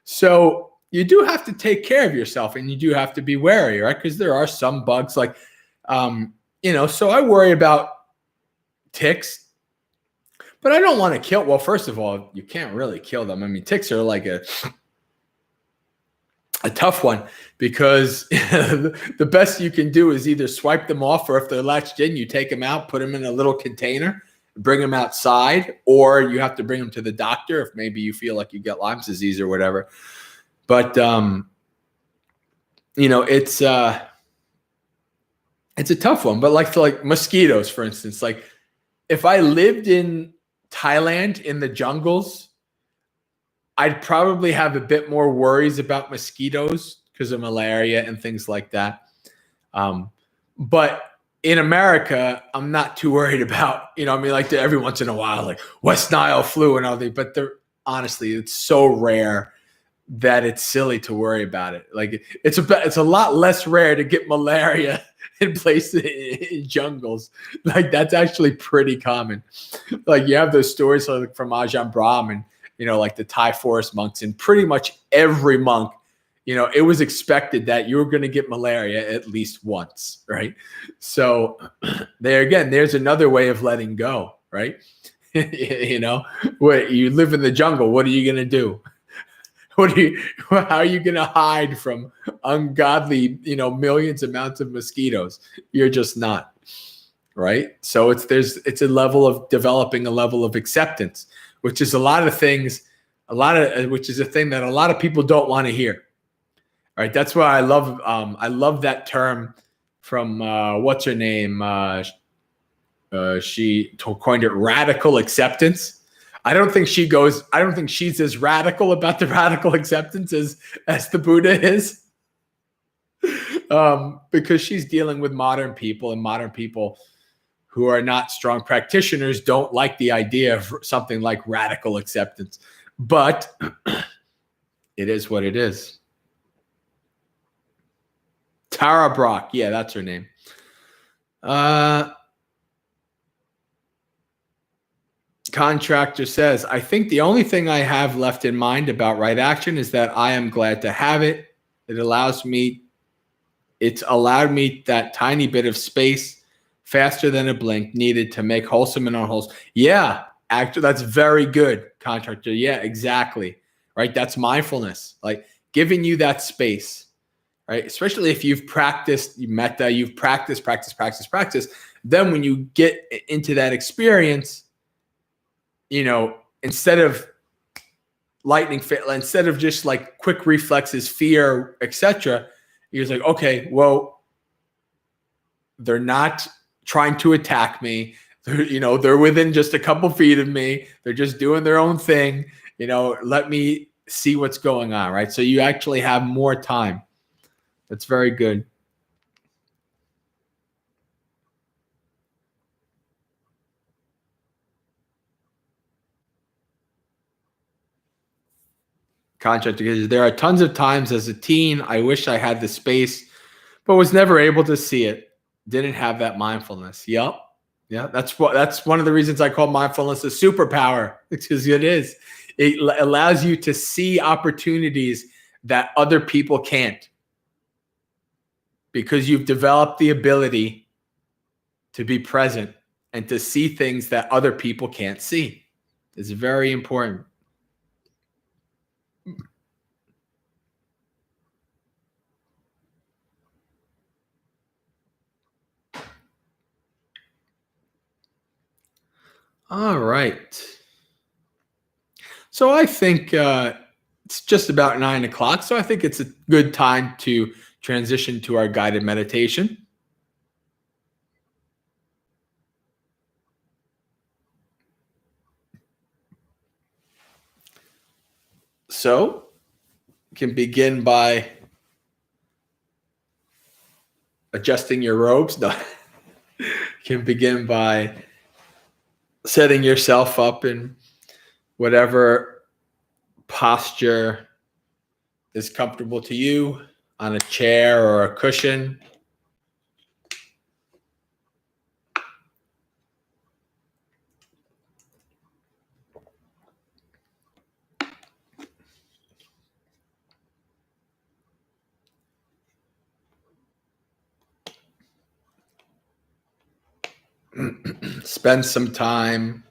So you do have to take care of yourself, and you do have to be wary, right? Because there are some bugs like, so I worry about ticks. But I don't want to kill. Well, first of all, you can't really kill them. I mean, ticks are like a tough one because the best you can do is either swipe them off, or if they're latched in, you take them out, put them in a little container, bring them outside, or you have to bring them to the doctor if maybe you feel like you get Lyme's disease or whatever. But it's a tough one. But like mosquitoes, for instance, like if I lived in Thailand in the jungles, I'd probably have a bit more worries about mosquitoes because of malaria and things like that. But in America, I'm not too worried about, like every once in a while, like West Nile flu and all that. But honestly, it's so rare that it's silly to worry about it. Like it's a lot less rare to get malaria in places in jungles. Like that's actually pretty common. Like you have those stories like from Ajahn Brahm and, like the Thai forest monks, and pretty much every monk, it was expected that you were going to get malaria at least once, right? So there's another way of letting go, right? What you live in the jungle, what are you going to do? How are you going to hide from ungodly, millions amounts of mosquitoes? You're just not, right? So it's a level of developing a level of acceptance, which is which is a thing that a lot of people don't want to hear. All right. That's why I love that term from, what's her name? She coined it radical acceptance. I don't think she's as radical about the radical acceptance as the Buddha is. Because she's dealing with modern people, and modern people who are not strong practitioners don't like the idea of something like radical acceptance. But it is what it is. Tara Brock. Yeah, that's her name. Contractor says, I think the only thing I have left in mind about right action is that I am glad to have it. It's allowed me that tiny bit of space faster than a blink needed to make wholesome and unwholesome. Yeah, actually, that's very good, contractor. Yeah, exactly. Right. That's mindfulness, like giving you that space, right? Especially if you've practiced metta, you've practiced. Then when you get into that experience, instead of instead of just like quick reflexes, fear, etc., you're like, okay, well, they're not trying to attack me. They're within just a couple feet of me. They're just doing their own thing. Let me see what's going on, right? So you actually have more time. That's very good. Contractor, because there are tons of times as a teen, I wish I had the space, but was never able to see it. Didn't have that mindfulness. Yep. Yeah, that's one of the reasons I call mindfulness a superpower, because it is. It allows you to see opportunities that other people can't, because you've developed the ability to be present and to see things that other people can't see. It's very important. All right. So I think it's just about 9 o'clock. So I think it's a good time to transition to our guided meditation. So you can begin by adjusting your robes. No. You can begin by setting yourself up in whatever posture is comfortable to you, on a chair or a cushion. Spend some time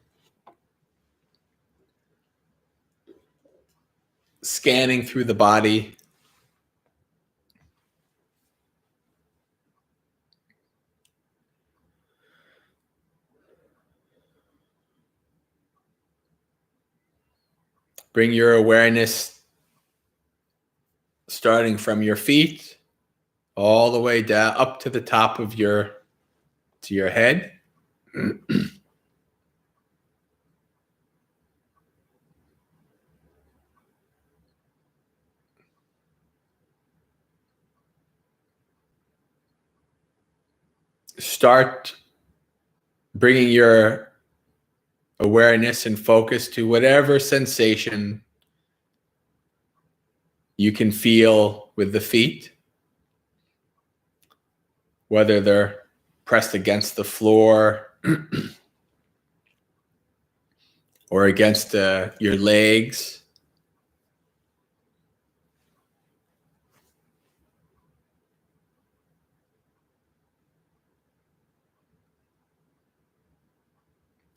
scanning through the body. Bring your awareness starting from your feet all the way down up to the top of your head. Start bringing your awareness and focus to whatever sensation you can feel with the feet, whether they're pressed against the floor or against your legs.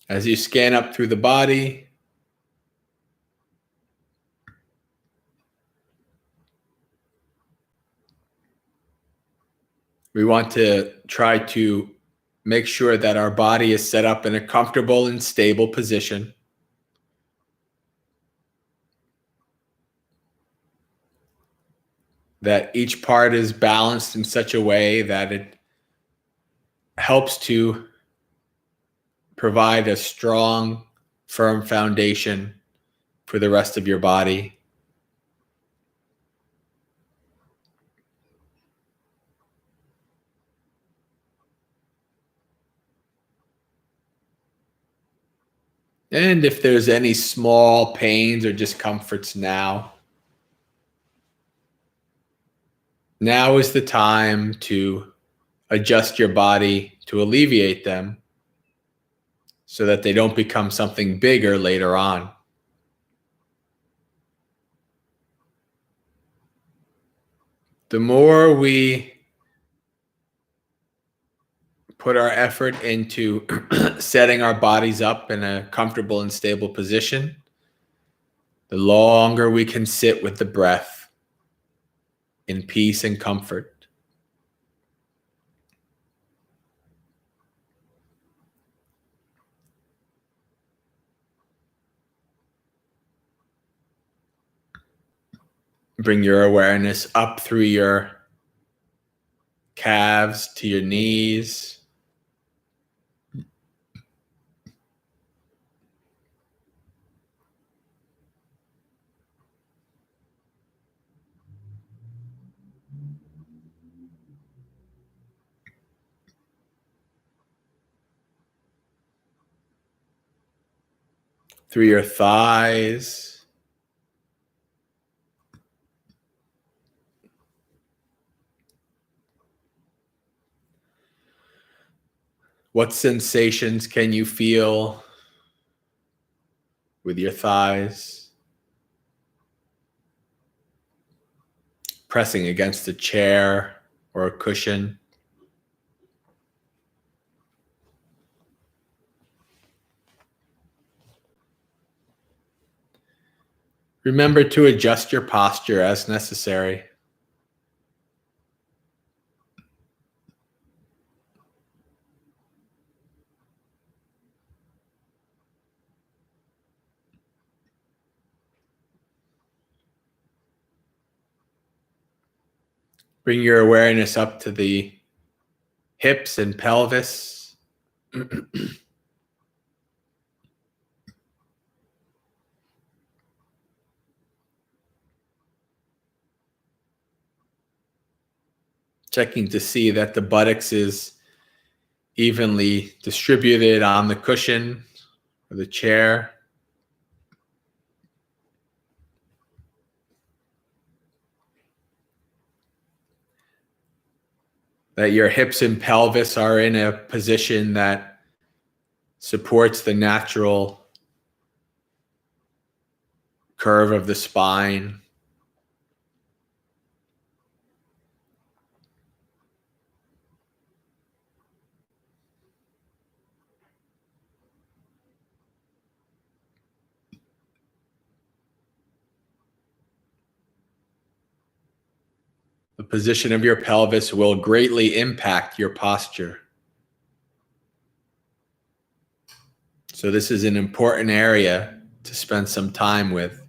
As you scan up through the body, we want to try to make sure that our body is set up in a comfortable and stable position. That each part is balanced in such a way that it helps to provide a strong, firm foundation for the rest of your body. And if there's any small pains or discomforts now is the time to adjust your body to alleviate them so that they don't become something bigger later on. The more we put our effort into setting our bodies up in a comfortable and stable position, the longer we can sit with the breath in peace and comfort. Bring your awareness up through your calves to your knees. Through your thighs. What sensations can you feel with your thighs? Pressing against a chair or a cushion. Remember to adjust your posture as necessary. Bring your awareness up to the hips and pelvis. Checking to see that the buttocks is evenly distributed on the cushion or the chair. That your hips and pelvis are in a position that supports the natural curve of the spine. The position of your pelvis will greatly impact your posture. So this is an important area to spend some time with.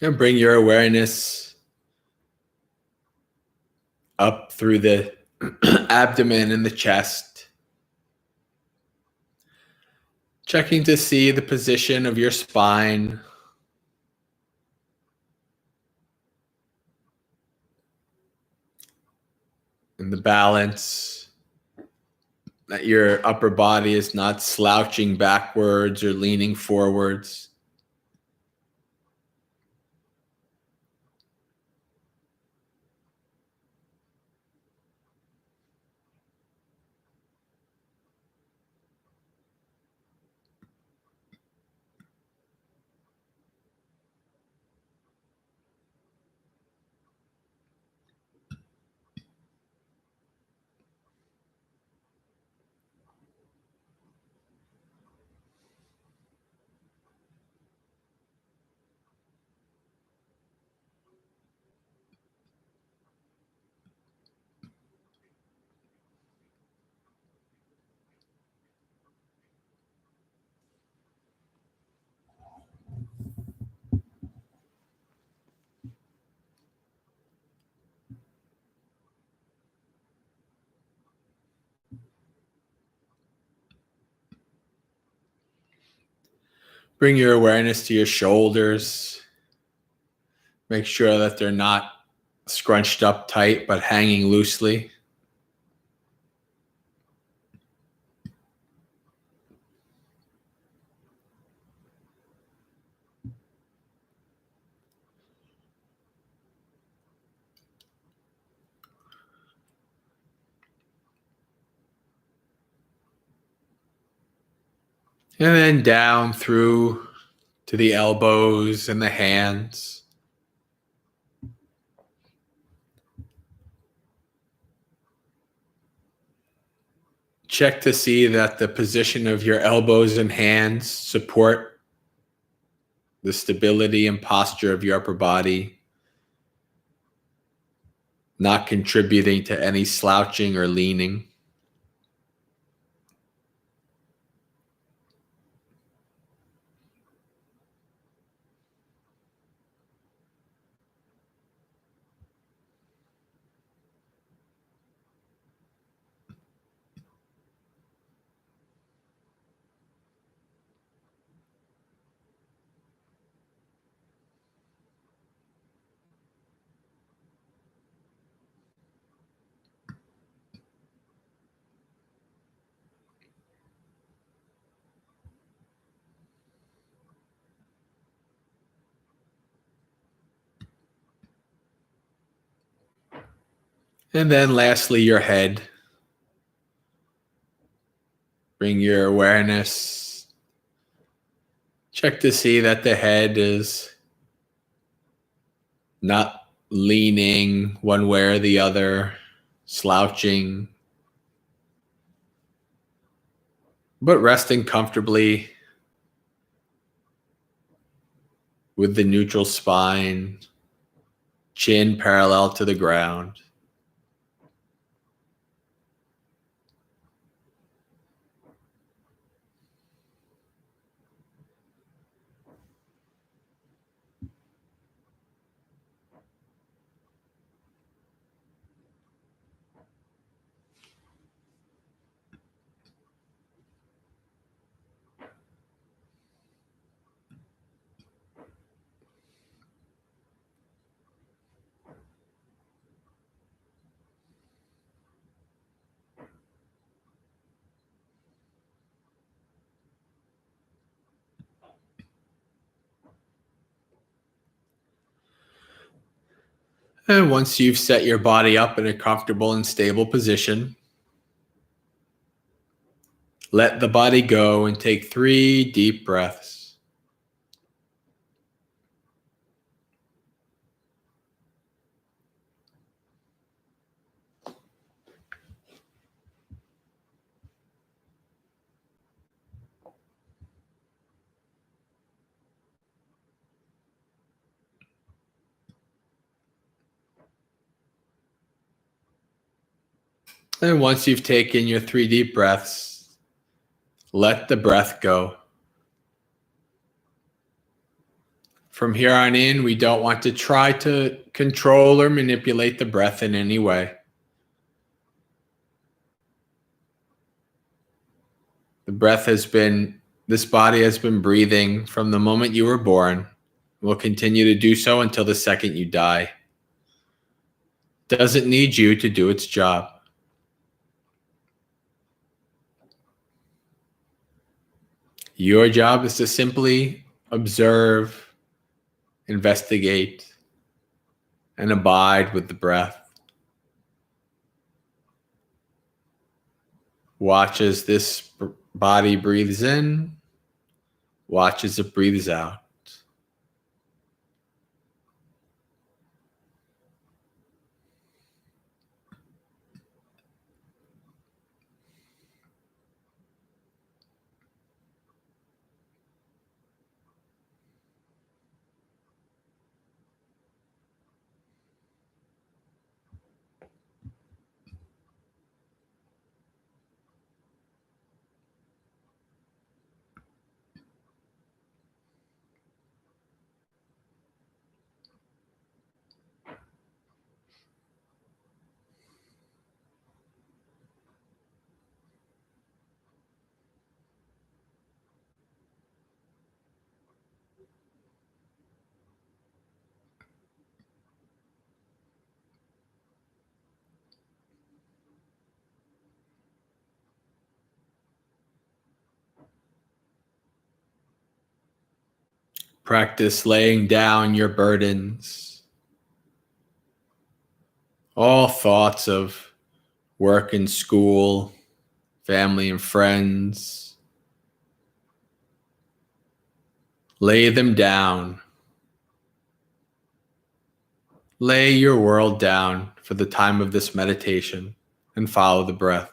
And bring your awareness up through the abdomen and the chest. Checking to see the position of your spine. And the balance. That your upper body is not slouching backwards or leaning forwards. Bring your awareness to your shoulders. Make sure that they're not scrunched up tight, but hanging loosely. And then down through to the elbows and the hands. Check to see that the position of your elbows and hands support the stability and posture of your upper body, not contributing to any slouching or leaning. And then lastly, your head. Bring your awareness. Check to see that the head is not leaning one way or the other, slouching, but resting comfortably with the neutral spine, chin parallel to the ground. And once you've set your body up in a comfortable and stable position, let the body go and take 3 deep breaths. And once you've taken your 3 deep breaths, let the breath go. From here on in, we don't want to try to control or manipulate the breath in any way. This body has been breathing from the moment you were born. Will continue to do so until the second you die. Doesn't need you to do its job. Your job is to simply observe, investigate, and abide with the breath. Watch as this body breathes in, watch as it breathes out. Practice laying down your burdens. All thoughts of work and school, family and friends. Lay them down. Lay your world down for the time of this meditation and follow the breath.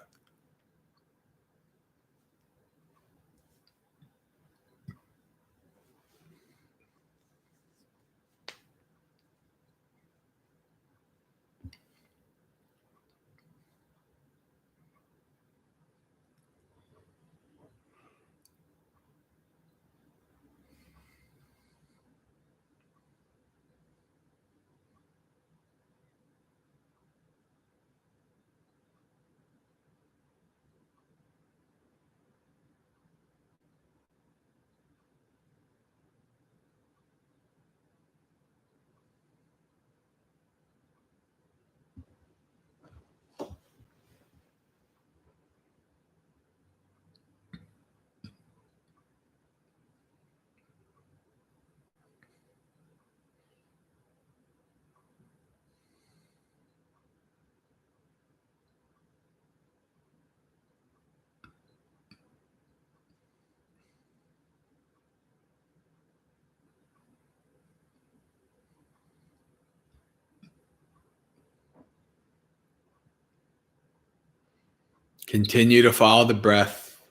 Continue to follow the breath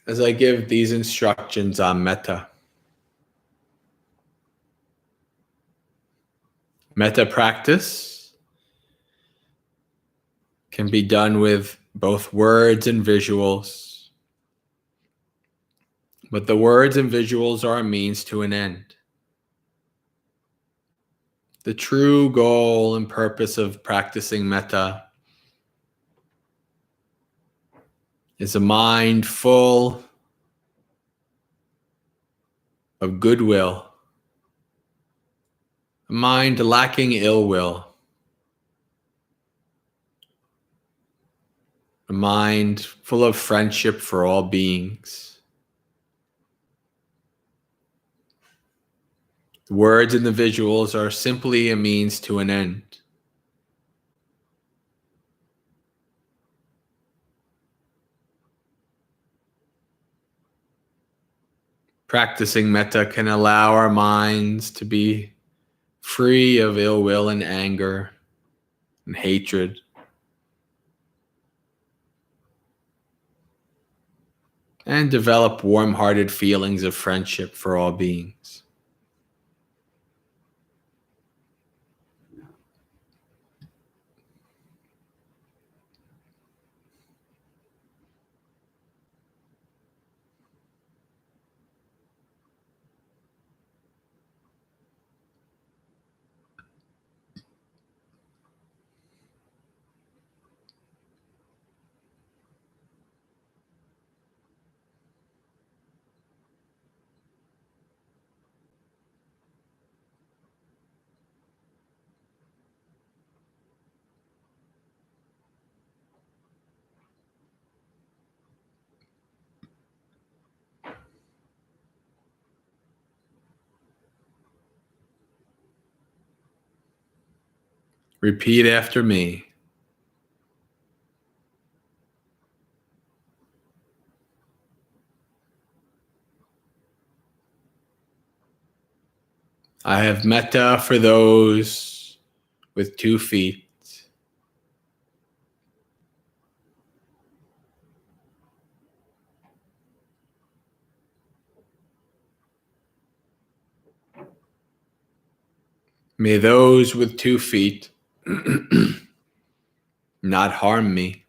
as I give these instructions on metta. Metta practice can be done with both words and visuals, but the words and visuals are a means to an end. The true goal and purpose of practicing metta is a mind full of goodwill, a mind lacking ill will, a mind full of friendship for all beings. The words and the visuals are simply a means to an end. Practicing metta can allow our minds to be free of ill will and anger and hatred. And develop warm-hearted feelings of friendship for all beings. Repeat after me. I have metta for those with 2 feet. May those with 2 feet not harm me.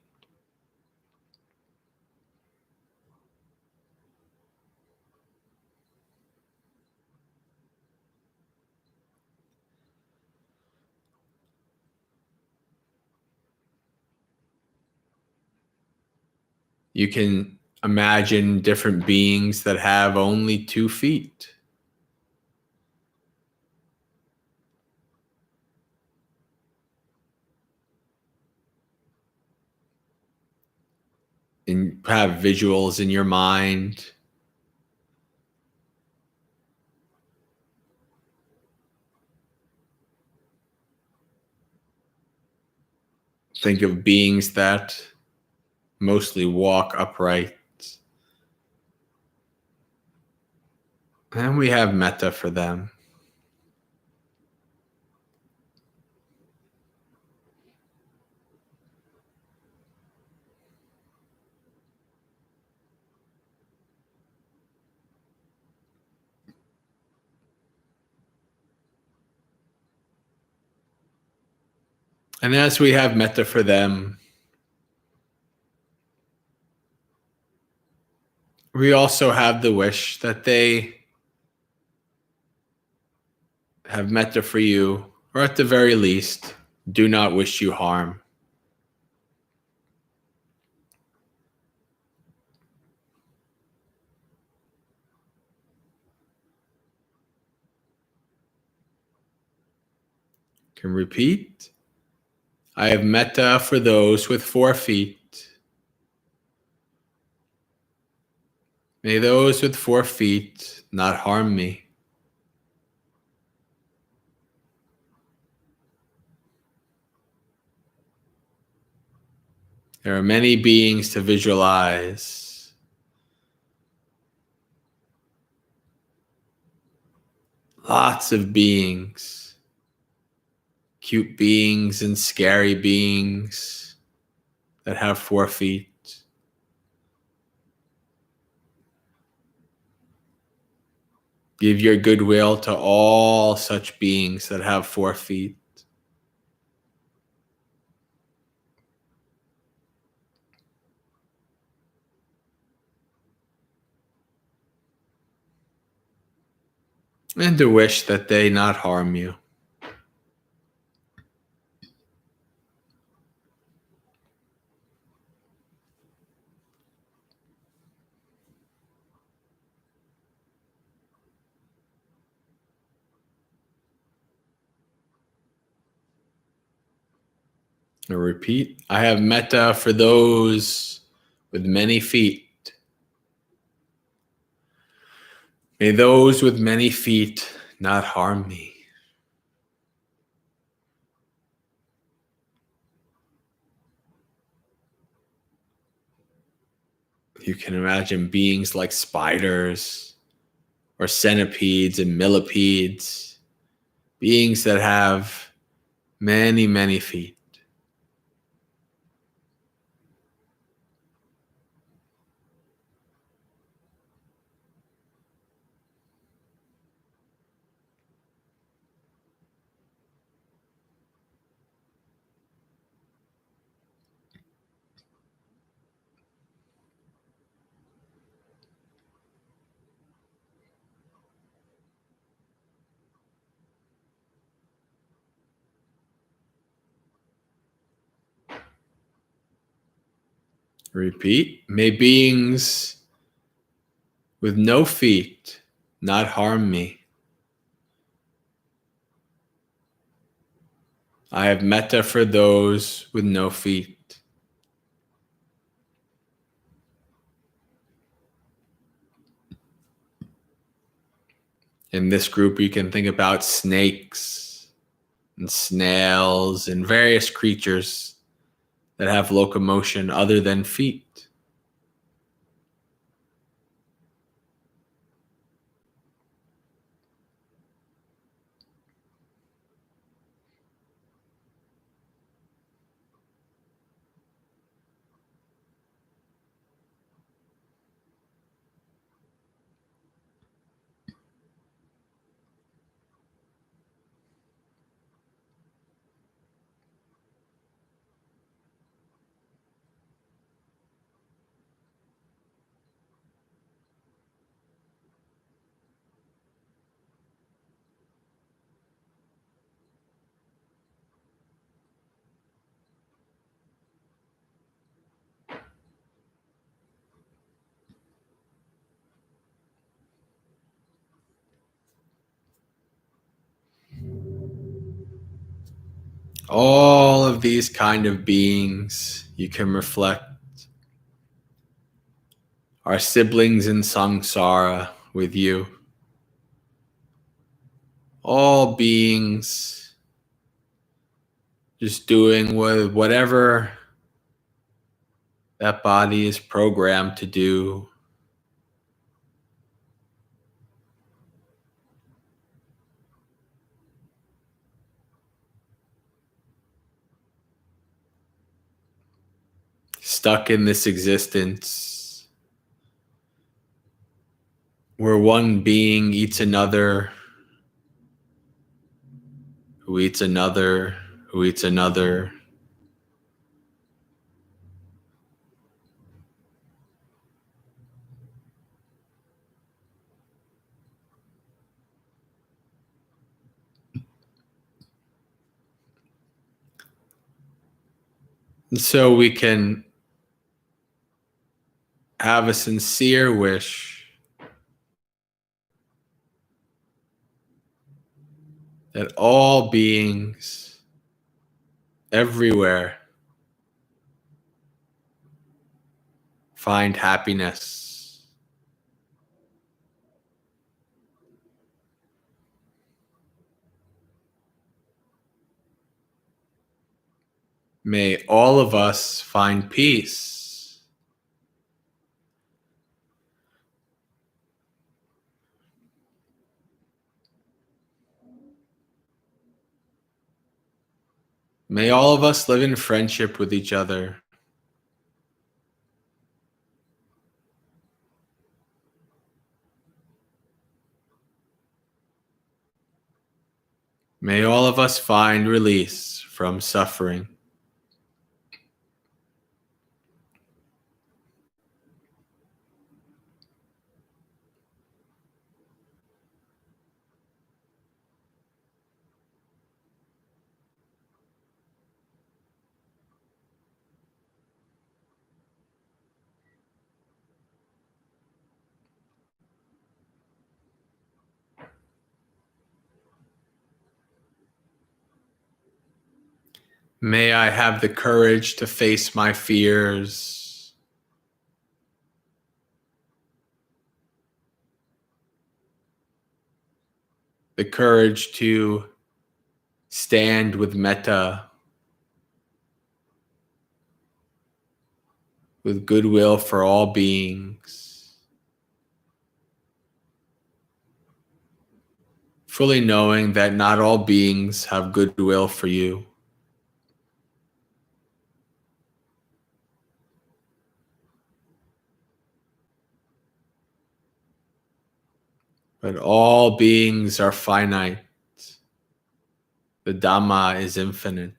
You can imagine different beings that have only 2 feet. And have visuals in your mind. Think of beings that mostly walk upright. And we have metta for them. And as we have metta for them, we also have the wish that they have metta for you, or at the very least, do not wish you harm. Can repeat. I have metta for those with 4 feet. May those with 4 feet not harm me. There are many beings to visualize. Lots of beings. Cute beings and scary beings. that have 4 feet. Give your goodwill to all such beings that have 4 feet. And to wish that they not harm you. I repeat, I have metta for those with many feet. May those with many feet not harm me. You can imagine beings like spiders or centipedes and millipedes, beings that have many, many feet. Repeat, may beings with no feet not harm me. I have metta for those with no feet. In this group, you can think about snakes and snails and various creatures that have locomotion other than feet. All of these kind of beings, you can reflect, are siblings in samsara with you. All beings just doing whatever that body is programmed to do. Stuck in this existence where one being eats another, who eats another, who eats another. And so we can have a sincere wish that all beings everywhere find happiness. May all of us find peace. May all of us live in friendship with each other. May all of us find release from suffering. May I have the courage to face my fears. The courage to stand with Metta, with goodwill for all beings, fully knowing that not all beings have goodwill for you. But all beings are finite. The Dhamma is infinite.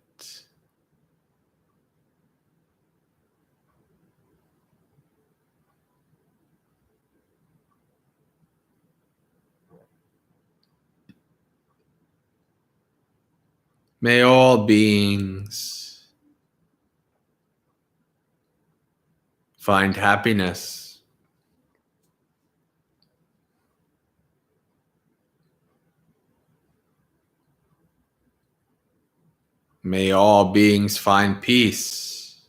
May all beings find happiness. May all beings find peace.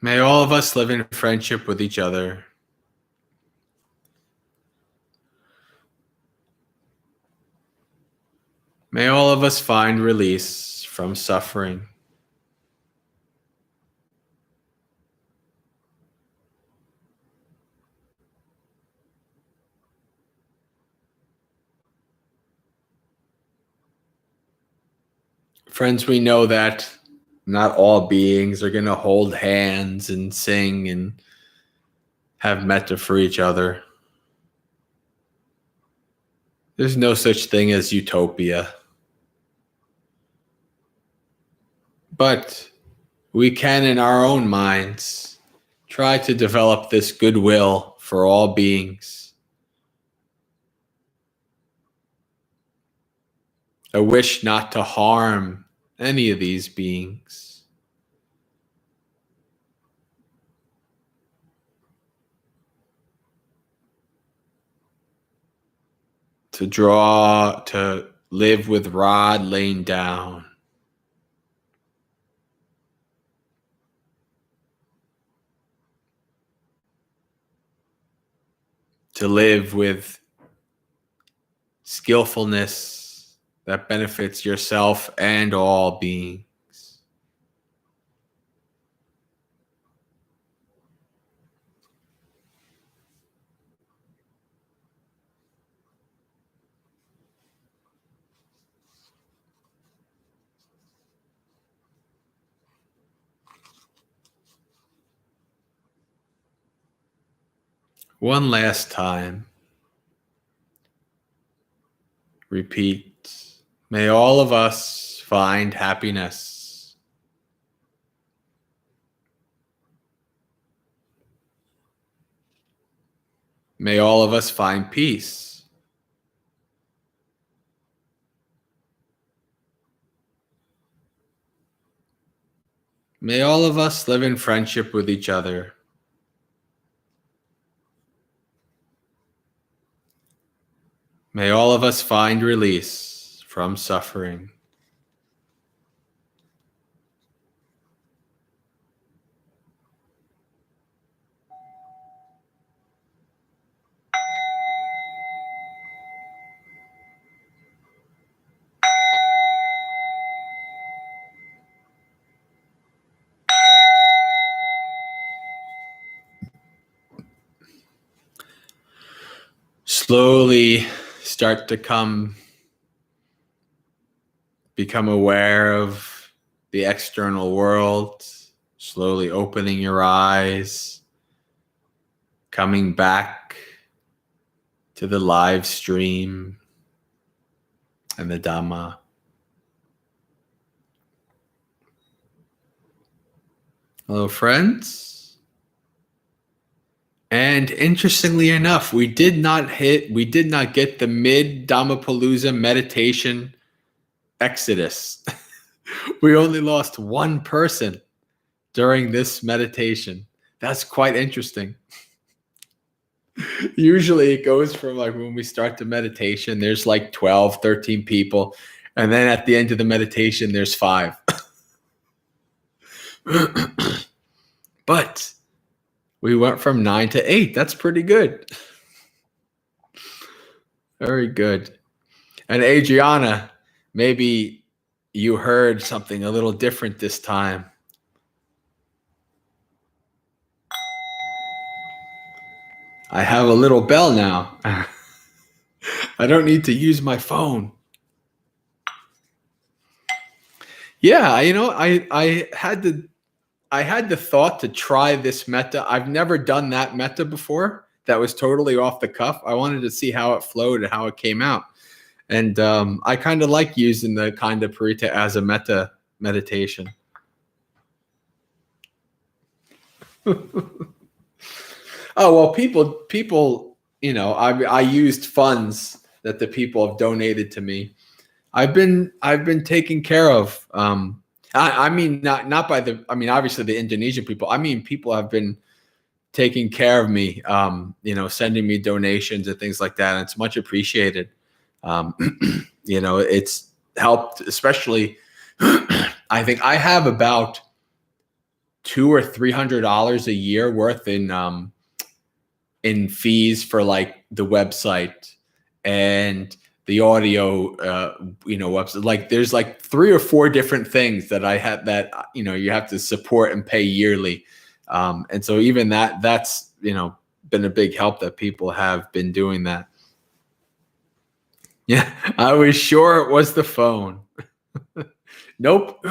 May all of us live in friendship with each other. May all of us find release from suffering. Friends, we know that not all beings are going to hold hands and sing and have metta for each other. There's no such thing as utopia. But we can, in our own minds, try to develop this goodwill for all beings. A wish not to harm any of these beings. To live with rod laying down. To live with skillfulness that benefits yourself and all beings. One last time. Repeat. May all of us find happiness. May all of us find peace. May all of us live in friendship with each other. May all of us find release from suffering. Slowly start to become aware of the external world, slowly opening your eyes, coming back to the live stream and the Dhamma. Hello, friends. And interestingly enough, we did not get the mid Dhammapalooza meditation exodus. We only lost one person during this meditation. That's quite interesting. Usually it goes from like when we start the meditation, there's like 12, 13 people. And then at the end of the meditation, there's 5. But we went from 9 to 8. That's pretty good. Very good. And Adriana, maybe you heard something a little different this time. I have a little bell now. I don't need to use my phone. Yeah, I had the thought to try this metta. I've never done that metta before. That was totally off the cuff. I wanted to see how it flowed and how it came out. And I kind of like using the Khandaparitta as a metta meditation. Oh, well, people, I used funds that the people have donated to me. I've been taken care of. I mean, not by obviously the Indonesian people. I mean, people have been taking care of me, sending me donations and things like that. And it's much appreciated. It's helped, especially, I think I have about $200 or $300 a year worth in fees for like the website and the audio, website. Like there's like 3 or 4 different things that I had that, you have to support and pay yearly. And so even that's, been a big help that people have been doing that. Yeah, I was sure it was the phone. Nope.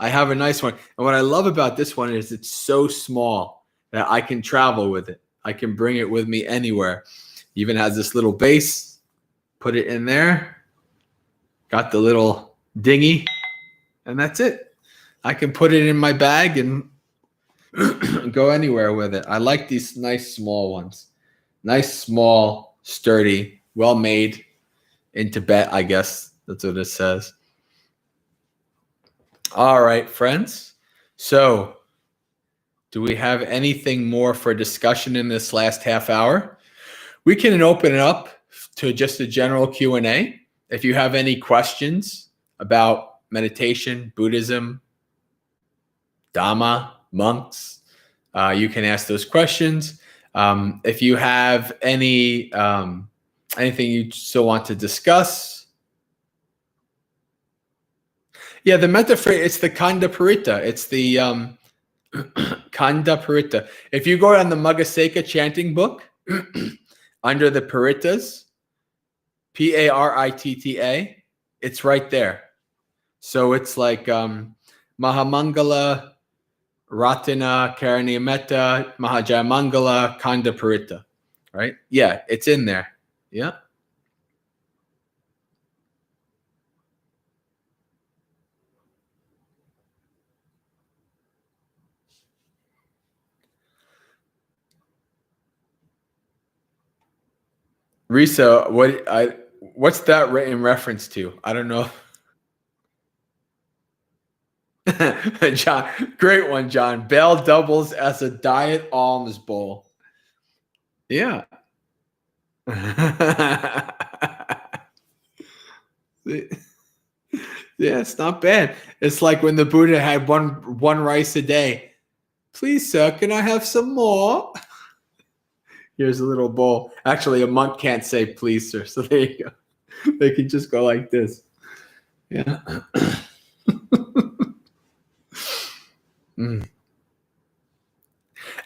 I have a nice one. And what I love about this one is it's so small that I can travel with it. I can bring it with me anywhere. It even has this little base. Put it in there. Got the little dinghy. And that's it. I can put it in my bag and go anywhere with it. I like these nice small ones. Nice, small, sturdy, well made. In Tibet, I guess that's what it says. All right, friends. So, do we have anything more for discussion in this last half hour? We can open it up to just a general Q&A. If you have any questions about meditation, Buddhism, Dhamma, monks, you can ask those questions. If you have any anything you still want to discuss. Yeah, the metta phrase, it's the Khandaparitta. It's the Khandaparitta. If you go on the MaggaSekha chanting book, under the Parittas, Paritta, it's right there. So it's like Mahamangala, Ratana, Karaniya Metta, Mahajayamangala, Khandaparitta. Right? Yeah, it's in there. Yeah. Risa, what's that in reference to? I don't know. John, great one, John. Bell doubles as a diet alms bowl. Yeah. Yeah, it's not bad. It's like when the Buddha had one rice a day. Please, sir, can I have some more? Here's a little bowl. Actually, a monk can't say please, sir. So there you go. They can just go like this. Yeah.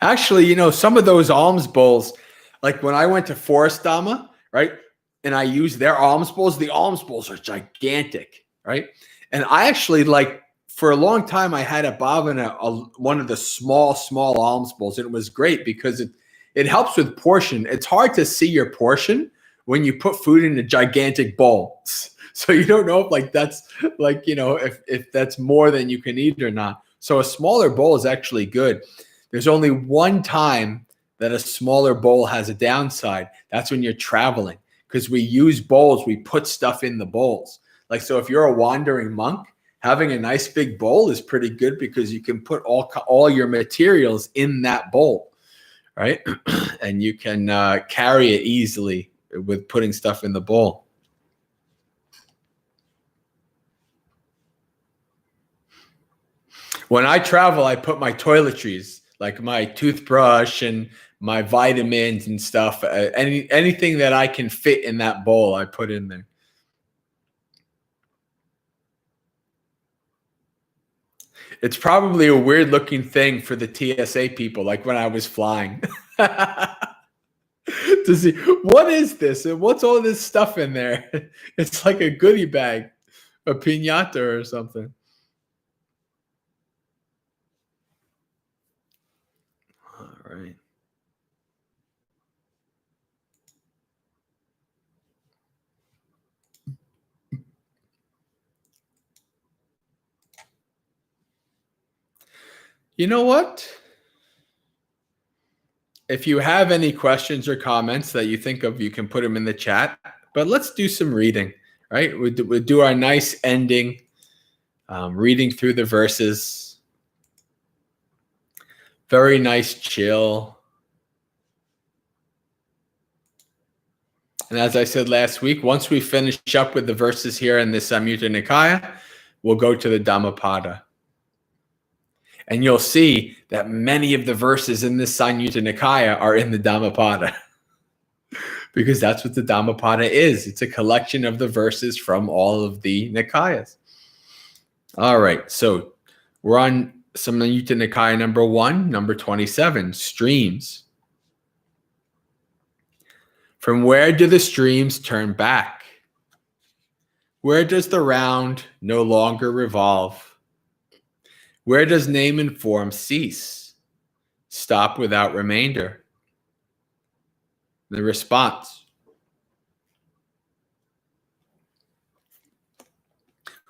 Actually, some of those alms bowls, like when I went to Forest Dhamma, right? And I used their alms bowls, the alms bowls are gigantic, right? And I actually, like, for a long time, I had a bhavana, one of the small alms bowls. And it was great because it helps with portion. It's hard to see your portion when you put food in a gigantic bowl. So you don't know if like that's like, you know, if that's more than you can eat or not. So a smaller bowl is actually good. There's only one time that a smaller bowl has a downside. That's when you're traveling, because we use bowls. We put stuff in the bowls. Like, so if you're a wandering monk, having a nice big bowl is pretty good because you can put all your materials in that bowl, right? And you can carry it easily with putting stuff in the bowl. When I travel, I put my toiletries, like my toothbrush and my vitamins and stuff, anything that I can fit in that bowl, I put in there. It's probably a weird looking thing for the TSA people, like when I was flying. To see, what is this? And what's all this stuff in there? It's like a goodie bag, a piñata or something. All right. You know what? If you have any questions or comments that you think of, you can put them in the chat. But let's do some reading, right? We'll do our nice ending, reading through the verses. Very nice, chill. And as I said last week, once we finish up with the verses here in this Samyutta Nikaya, we'll go to the Dhammapada. And you'll see that many of the verses in this Samyutta Nikaya are in the Dhammapada. Because that's what the Dhammapada is. It's a collection of the verses from all of the Nikayas. All right, so we're on Samyutta Nikaya number 1, number 27, streams. From where do the streams turn back? Where does the round no longer revolve? Where does name and form cease? Stop without remainder. The response.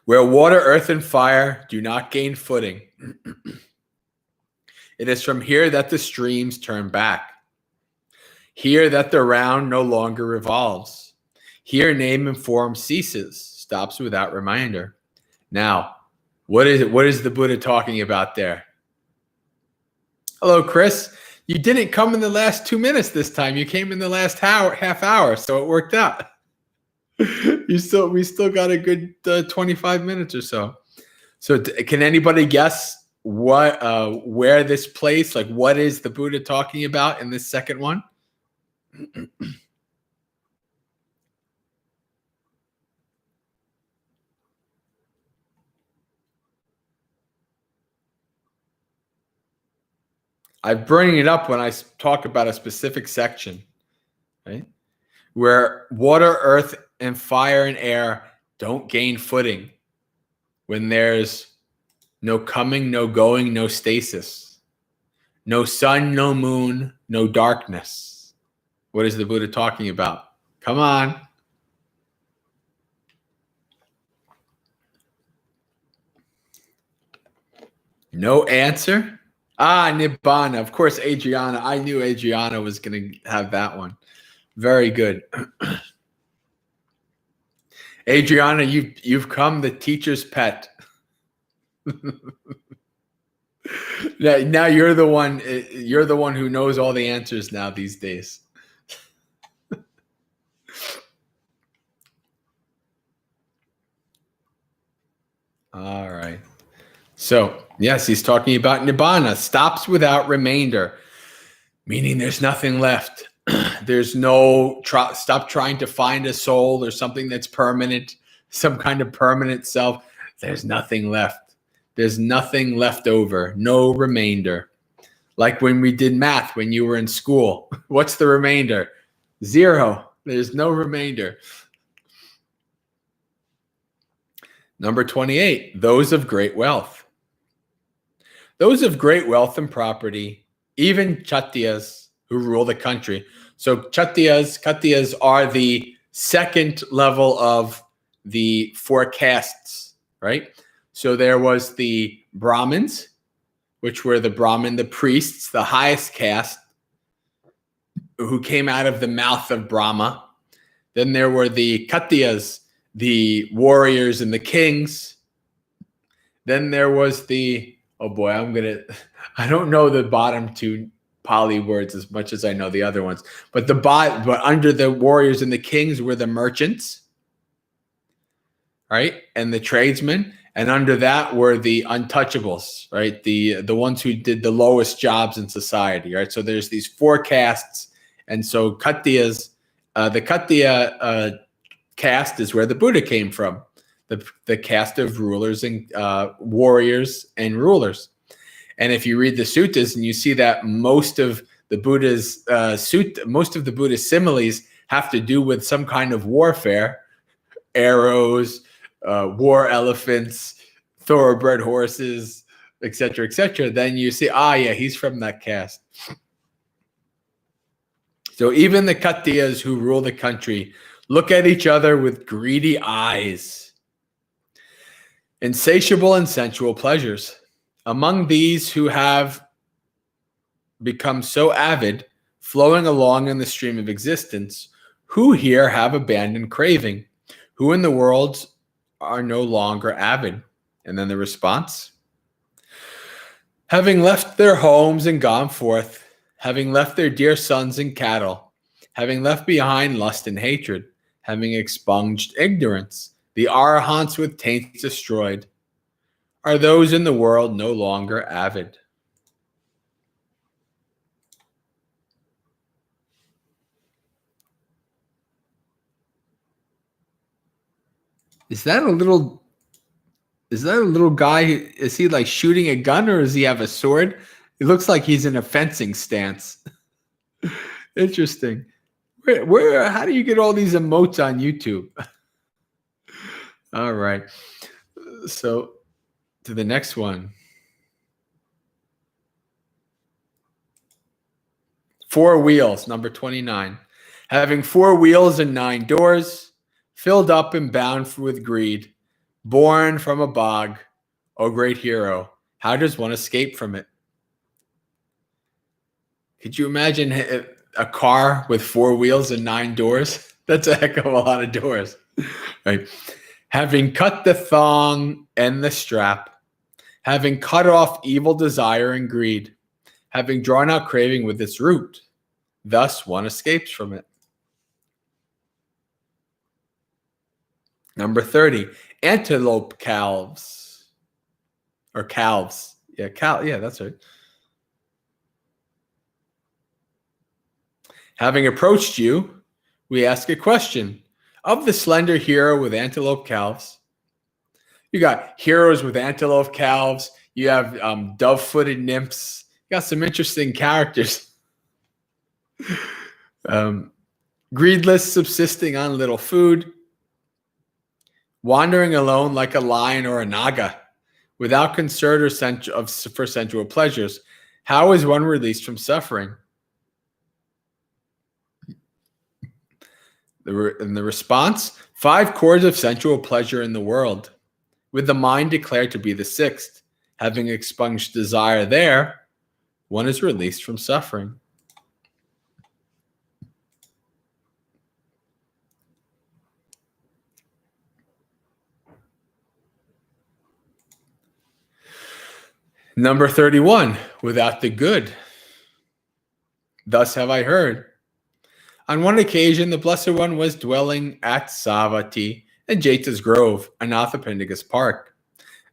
Where water, earth, and fire do not gain footing, it is from here that the streams turn back. Here that the round no longer revolves. Here name and form ceases, stops without reminder. Now, what is the Buddha talking about there? Hello, Chris. You didn't come in the last 2 minutes this time. You came in the last half hour, so it worked out. We still got a good 25 minutes or so. So can anybody guess where this place, like what is the Buddha talking about in this second one? I bring it up when I talk about a specific section, right? Where water, earth, and fire and air don't gain footing. When there's no coming, no going, no stasis. No sun, no moon, no darkness. What is the Buddha talking about? Come on. No answer? Nibbana. Of course, Adriana. I knew Adriana was going to have that one. Very good. Adriana, you've come the teacher's pet. Now you're the one who knows all the answers now these days. All right. So, yes, he's talking about Nibbana, stops without remainder, meaning there's nothing left. There's no, stop trying to find a soul or something that's permanent, some kind of permanent self. There's nothing left. There's nothing left over, no remainder. Like when we did math when you were in school. What's the remainder? 0. There's no remainder. Number 28, those of great wealth. Those of great wealth and property, even Kshatriyas who rule the country. So Kshatriyas are the second level of the four castes, right? So there was the Brahmins, which were the priests, the highest caste, who came out of the mouth of Brahma. Then there were the Kshatriyas, the warriors and the kings. Then there was I don't know the bottom two Pali words as much as I know the other ones, but under the warriors and the kings were the merchants, right? And the tradesmen. And under that were the untouchables, right? The ones who did the lowest jobs in society, right? So there's these four castes. And so Kshatriyas, the Kshatriya caste is where the Buddha came from, the caste of rulers and warriors and rulers. And if you read the suttas and you see that most of the Buddha's similes have to do with some kind of warfare, arrows, war elephants, thoroughbred horses, etc., then you see, yeah, he's from that caste. So even the Kshatriyas who rule the country look at each other with greedy eyes, insatiable and sensual pleasures. Among these who have become so avid, flowing along in the stream of existence, who here have abandoned craving? Who in the world are no longer avid? And then the response: having left their homes and gone forth, having left their dear sons and cattle, having left behind lust and hatred, having expunged ignorance, the arahants with taints destroyed, are those in the world no longer avid. Is that a little guy? Is he like shooting a gun, or does he have a sword? It looks like he's in a fencing stance. Interesting. How do you get all these emotes on YouTube? All right. So to the next one. 4 wheels, number 29. Having 4 wheels and 9 doors, filled up and bound with greed, born from a bog, O great hero, how does one escape from it? Could you imagine a car with 4 wheels and 9 doors? That's a heck of a lot of doors, right? Having cut the thong and the strap, having cut off evil desire and greed, having drawn out craving with its root, thus one escapes from it. Number 30, antelope calves. Or calves. Yeah, that's right. Having approached you, we ask a question. Of the slender hero with antelope calves, you got heroes with antelope calves. You have dove-footed nymphs. You got some interesting characters. Greedless, subsisting on little food. Wandering alone like a lion or a naga, without concern for sensual pleasures. How is one released from suffering? And the response: 5 cords of sensual pleasure in the world, with the mind declared to be the 6th. Having expunged desire there, one is released from suffering. Number 31, without the good. Thus have I heard. On one occasion, the Blessed One was dwelling at Savatthi in Jeta's Grove, Anathapindika's park.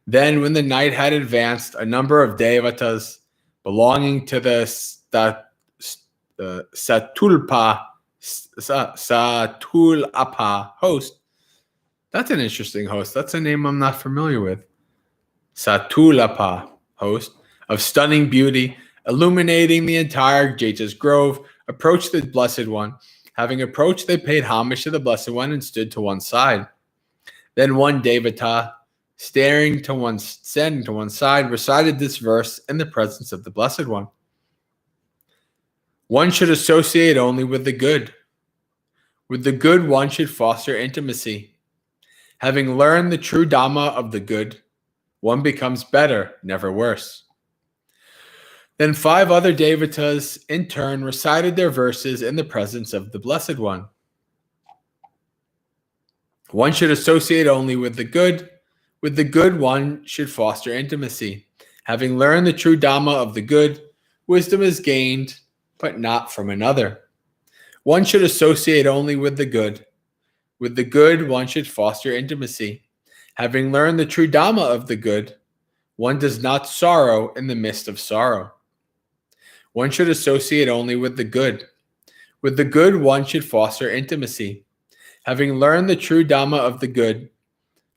Then, when the night had advanced, a number of devatas belonging to the Satulapa host. That's an interesting host. That's a name I'm not familiar with. Satulapa host of stunning beauty, illuminating the entire Jeta's Grove, approached the Blessed One. Having approached, they paid homage to the Blessed One and stood to one side. Then one Devata, standing to one side, recited this verse in the presence of the Blessed One. One should associate only with the good. With the good, one should foster intimacy. Having learned the true Dhamma of the good, one becomes better, never worse. Then 5 other devatas in turn recited their verses in the presence of the Blessed One. One should associate only with the good. With the good, one should foster intimacy. Having learned the true Dhamma of the good, wisdom is gained, but not from another. One should associate only with the good. With the good, one should foster intimacy. Having learned the true Dhamma of the good, one does not sorrow in the midst of sorrow. One should associate only with the good. With the good, one should foster intimacy. Having learned the true Dhamma of the good,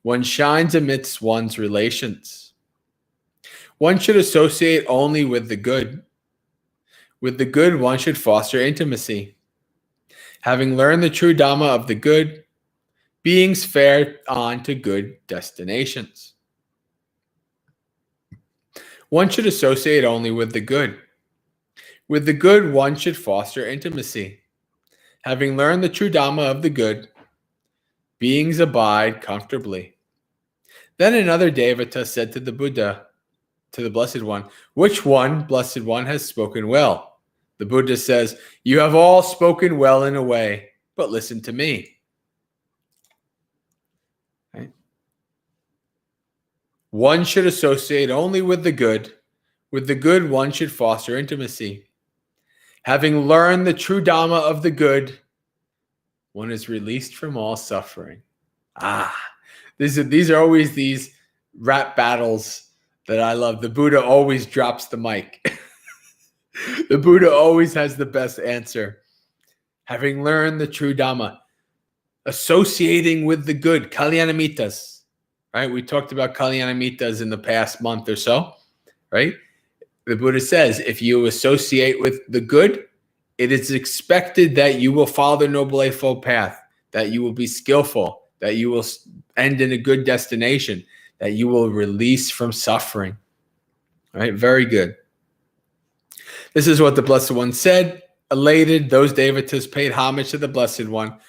one shines amidst one's relations. One should associate only with the good. With the good, one should foster intimacy. Having learned the true Dhamma of the good, beings fare on to good destinations. One should associate only with the good. With the good, one should foster intimacy. Having learned the true Dhamma of the good, beings abide comfortably. Then another Devata said to the Buddha, to the Blessed One, "Which one, Blessed One, has spoken well?" The Buddha says, "You have all spoken well in a way, but listen to me." Right? One should associate only with the good. With the good, one should foster intimacy. Having learned the true Dhamma of the good, one is released from all suffering. These are always these rap battles that I love. The Buddha always drops the mic. The Buddha always has the best answer. Having learned the true Dhamma, associating with the good, Kalyanamitas, right? We talked about Kalyanamitas in the past month or so, right? The Buddha says, if you associate with the good, it is expected that you will follow the Noble Eightfold Path, that you will be skillful, that you will end in a good destination, that you will release from suffering. All right, very good. This is what the Blessed One said. Elated, those Devatas paid homage to the Blessed One.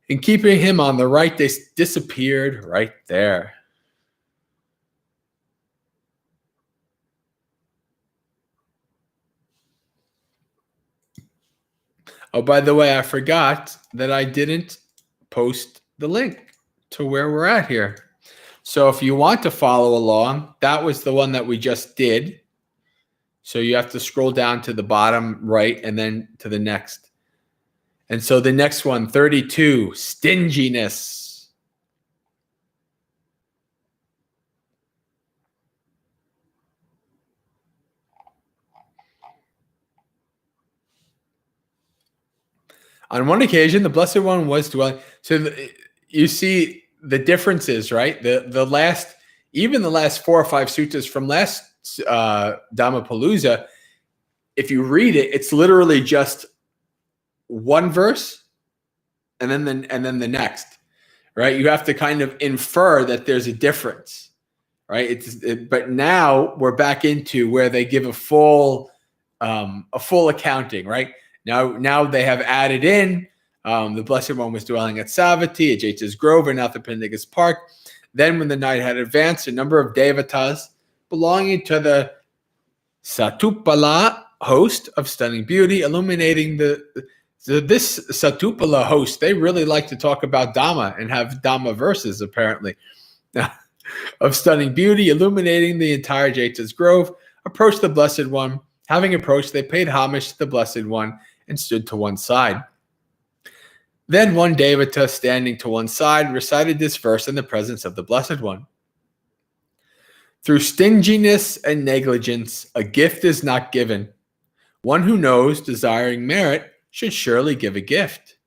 In keeping him on the right, they disappeared right there. Oh, by the way, I forgot that I didn't post the link to where we're at here. So if you want to follow along, that was the one that we just did. So you have to scroll down to the bottom right and then to the next. And so the next one, 32, stinginess. On one occasion, the Blessed One was dwelling. So you see the differences, right? The last, even the last 4 or 5 suttas from last Dhammapalooza, if you read it, it's literally just one verse and then the next, right? You have to kind of infer that there's a difference, right? But now we're back into where they give a full accounting, right? Now they have added in the Blessed One was dwelling at Savatthi, at Jeta's Grove, and Nathapindika's Park. Then when the night had advanced, a number of Devatas belonging to the Satupala host of stunning beauty, illuminating this Satupala host, they really like to talk about Dhamma and have Dhamma verses, apparently, of stunning beauty, illuminating the entire Jeta's Grove, approached the Blessed One. Having approached, they paid homage to the Blessed One and stood to one side. Then one Devata, standing to one side, recited this verse in the presence of the Blessed One. Through stinginess and negligence, a gift is not given. One who knows, desiring merit, should surely give a gift.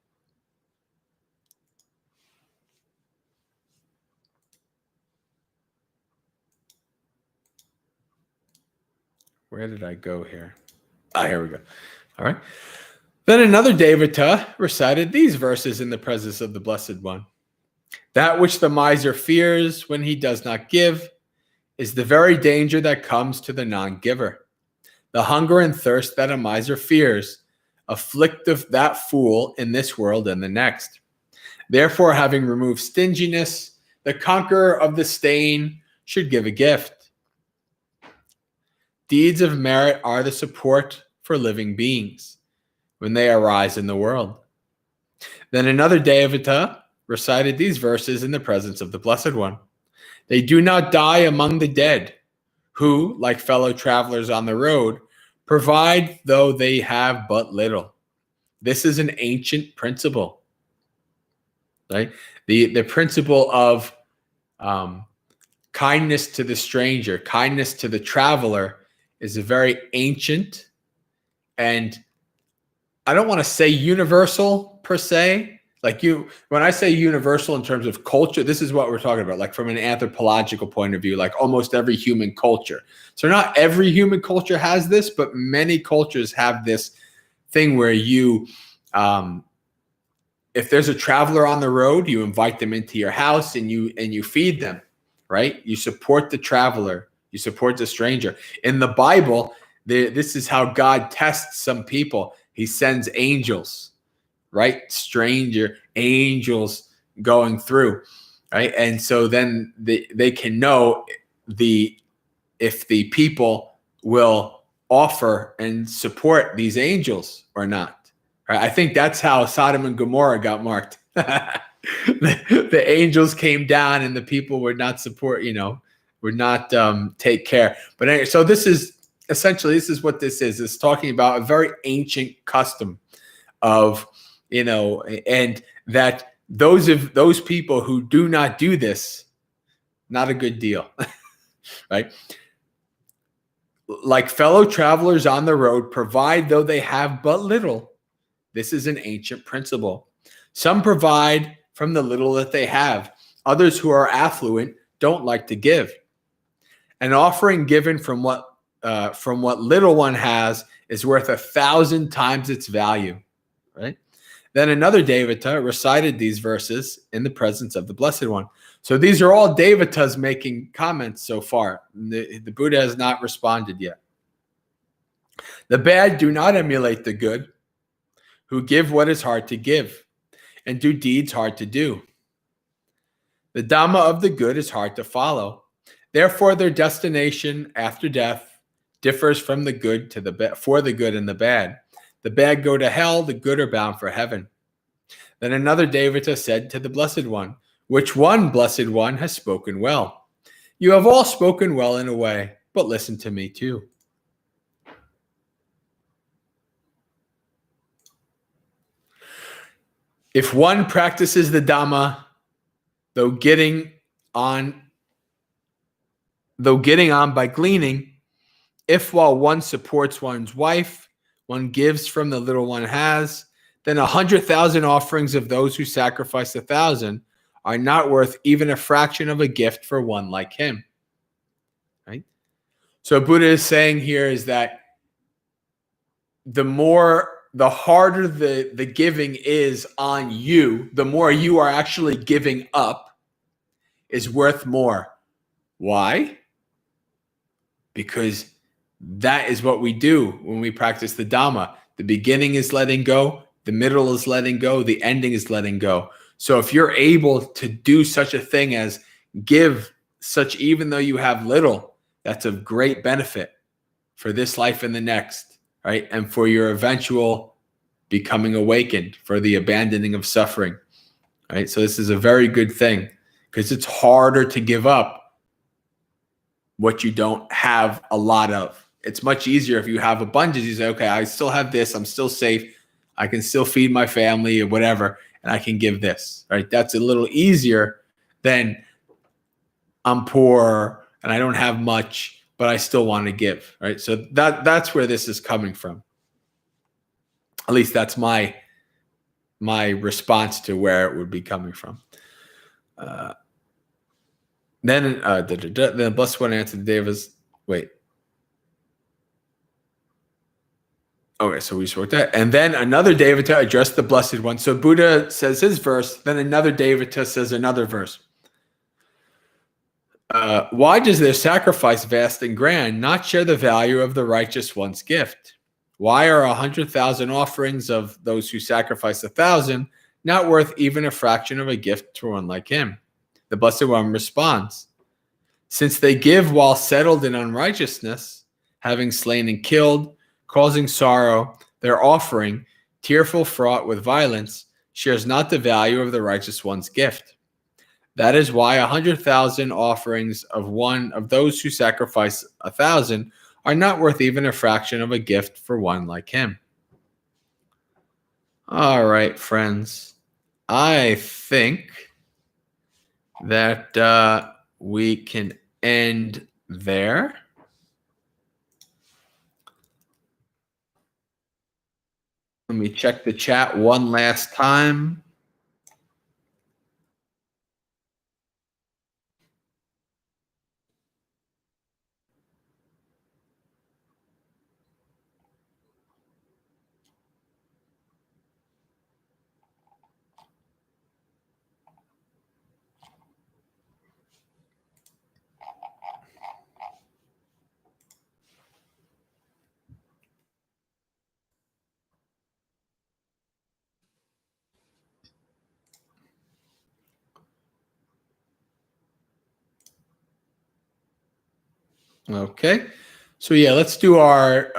Where did I go here? Here we go. All right. Then another Devata recited these verses in the presence of the Blessed One. That which the miser fears when he does not give is the very danger that comes to the non-giver. The hunger and thirst that a miser fears afflict that fool in this world and the next. Therefore, having removed stinginess, the conqueror of the stain should give a gift. Deeds of merit are the support for living beings when they arise in the world. Then another Devata recited these verses in the presence of the Blessed One. They do not die among the dead, who, like fellow travelers on the road, provide though they have but little. This is an ancient principle, right? The principle of kindness to the stranger, kindness to the traveler is a very ancient, and I don't want to say universal per se. Like when I say universal in terms of culture, this is what we're talking about, like from an anthropological point of view, like almost every human culture. So not every human culture has this, but many cultures have this thing where you, if there's a traveler on the road, you invite them into your house and you feed them, right? You support the traveler, you support the stranger. In the Bible, this is how God tests some people. He sends angels, right? Stranger angels going through, right? And so then they can know if the people will offer and support these angels or not. Right? I think that's how Sodom and Gomorrah got marked. The angels came down and the people would not support, would not take care. But anyway, so this is what this is. It's talking about a very ancient custom of, and that those people who do not do this, not a good deal, right? Like fellow travelers on the road, provide though they have but little. This is an ancient principle. Some provide from the little that they have. Others who are affluent don't like to give. An offering given from what little one has is worth 1,000 times its value, right? Then another Devata recited these verses in the presence of the Blessed One. So these are all Devatas making comments so far. The Buddha has not responded yet. The bad do not emulate the good, who give what is hard to give and do deeds hard to do. The Dhamma of the good is hard to follow. Therefore, their destination after death differs from the good to for the good and the bad. The bad go to hell, the good are bound for heaven. Then another Devata said to the Blessed One, which one, Blessed One, has spoken well? You have all spoken well in a way, but listen to me too. If one practices the Dhamma, though getting on by gleaning, if while one supports one's wife, one gives from the little one has, then 100,000 offerings of those who sacrifice 1,000 are not worth even a fraction of a gift for one like him. Right? So Buddha is saying here is that the harder the giving is on you, the more you are actually giving up is worth more. Why? Because that is what we do when we practice the Dhamma. The beginning is letting go, the middle is letting go, the ending is letting go. So if you're able to do such a thing as give such, even though you have little, that's of great benefit for this life and the next, right? And for your eventual becoming awakened, for the abandoning of suffering, right? So this is a very good thing because it's harder to give up what you don't have a lot of. It's much easier if you have abundance. You say, okay, I still have this. I'm still safe. I can still feed my family or whatever, and I can give this, right? That's a little easier than I'm poor and I don't have much, but I still want to give, right? So that's where this is coming from. At least that's my response to where it would be coming from. Then the Blessed One answered the Devas, wait. Okay, so we just worked that. And then another Devata addressed the Blessed One. So Buddha says his verse, then another Devata says another verse. Why does their sacrifice, vast and grand, not share the value of the righteous one's gift? Why are 100,000 offerings of those who sacrifice 1,000 not worth even a fraction of a gift to one like him? The Blessed One responds, since they give while settled in unrighteousness, having slain and killed, causing sorrow, their offering, tearful, fraught with violence, shares not the value of the righteous one's gift. That is why 100,000 offerings of one of those who sacrifice 1,000 are not worth even a fraction of a gift for one like him. All right, friends. I think that we can end there. Let me check the chat one last time. Okay. So yeah, let's do our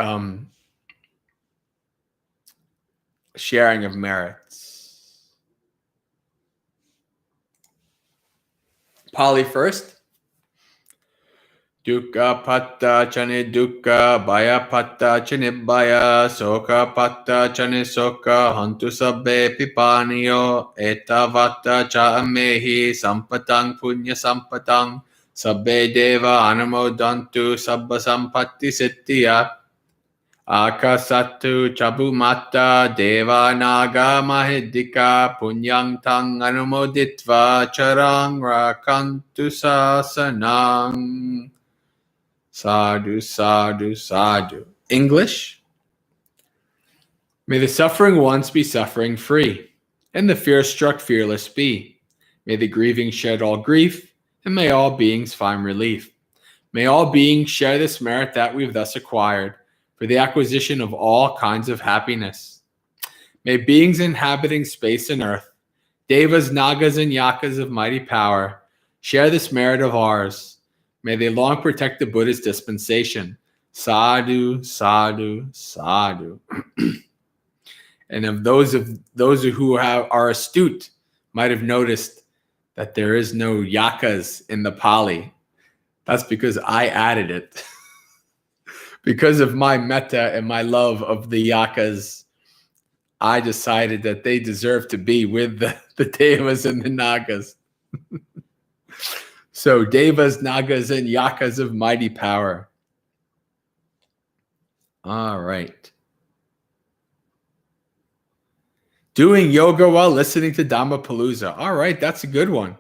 sharing of merits. Pali first. Dukkha patta chane dukkha, bhaya patta chane bhaya, soka patta chane soka, hantu sabbe pipaniyo, etavatta cha amehi, sampatang punya sampatang, sabbe deva anumodantu sabba sampatti sittiya. Akasattu chabumata deva naga mahidika punyang tang anumoditva charang rakantu sasanang. Sadhu, sadhu, sadhu. English. May the suffering ones be suffering free, and the fear-struck fearless be. May the grieving shed all grief, and may all beings find relief. May all beings share this merit that we've thus acquired, for the acquisition of all kinds of happiness. May beings inhabiting space and earth, devas, nagas, and yakas of mighty power, share this merit of ours. May they long protect the Buddha's dispensation. Sadhu, sadhu, sadhu. And of those who are astute might have noticed that there is no yakas in the Pali. That's because I added it. Because of my metta and my love of the yakas, I decided that they deserve to be with the devas and the nagas. So devas, nagas, and yakas of mighty power. All right. Doing yoga while listening to Dhammapalooza. All right, that's a good one.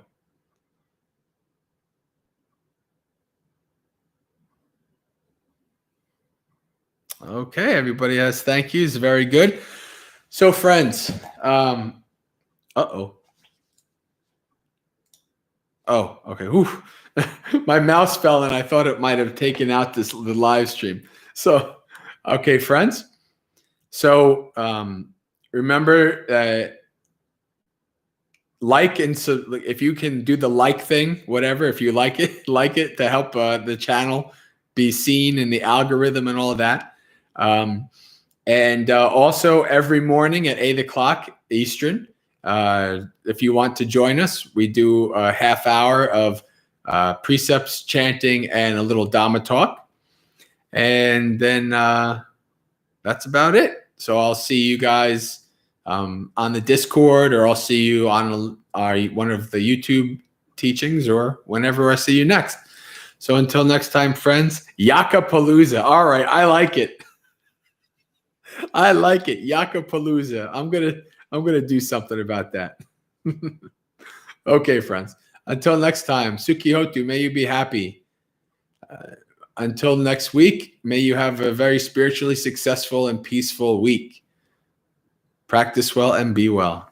Okay, everybody has thank yous. Very good. So, friends, uh-oh. Oh, okay. Whew. My mouse fell and I thought it might have taken out the live stream. So, okay, friends. So, remember, like, and so if you can do the like thing, whatever, if you like it to help the channel be seen in the algorithm and all of that. And also every morning at 8 o'clock Eastern, if you want to join us, we do a half hour of precepts, chanting, and a little Dhamma talk. And then that's about it. So I'll see you guys on the Discord, or I'll see you on one of the YouTube teachings, or whenever I see you next. So until next time, friends, Yakapalooza. All right, I like it. I like it. Yakapalooza. I'm gonna do something about that. Okay, friends. Until next time, Sukhihotu, may you be happy. Until next week, may you have a very spiritually successful and peaceful week. Practice well and be well.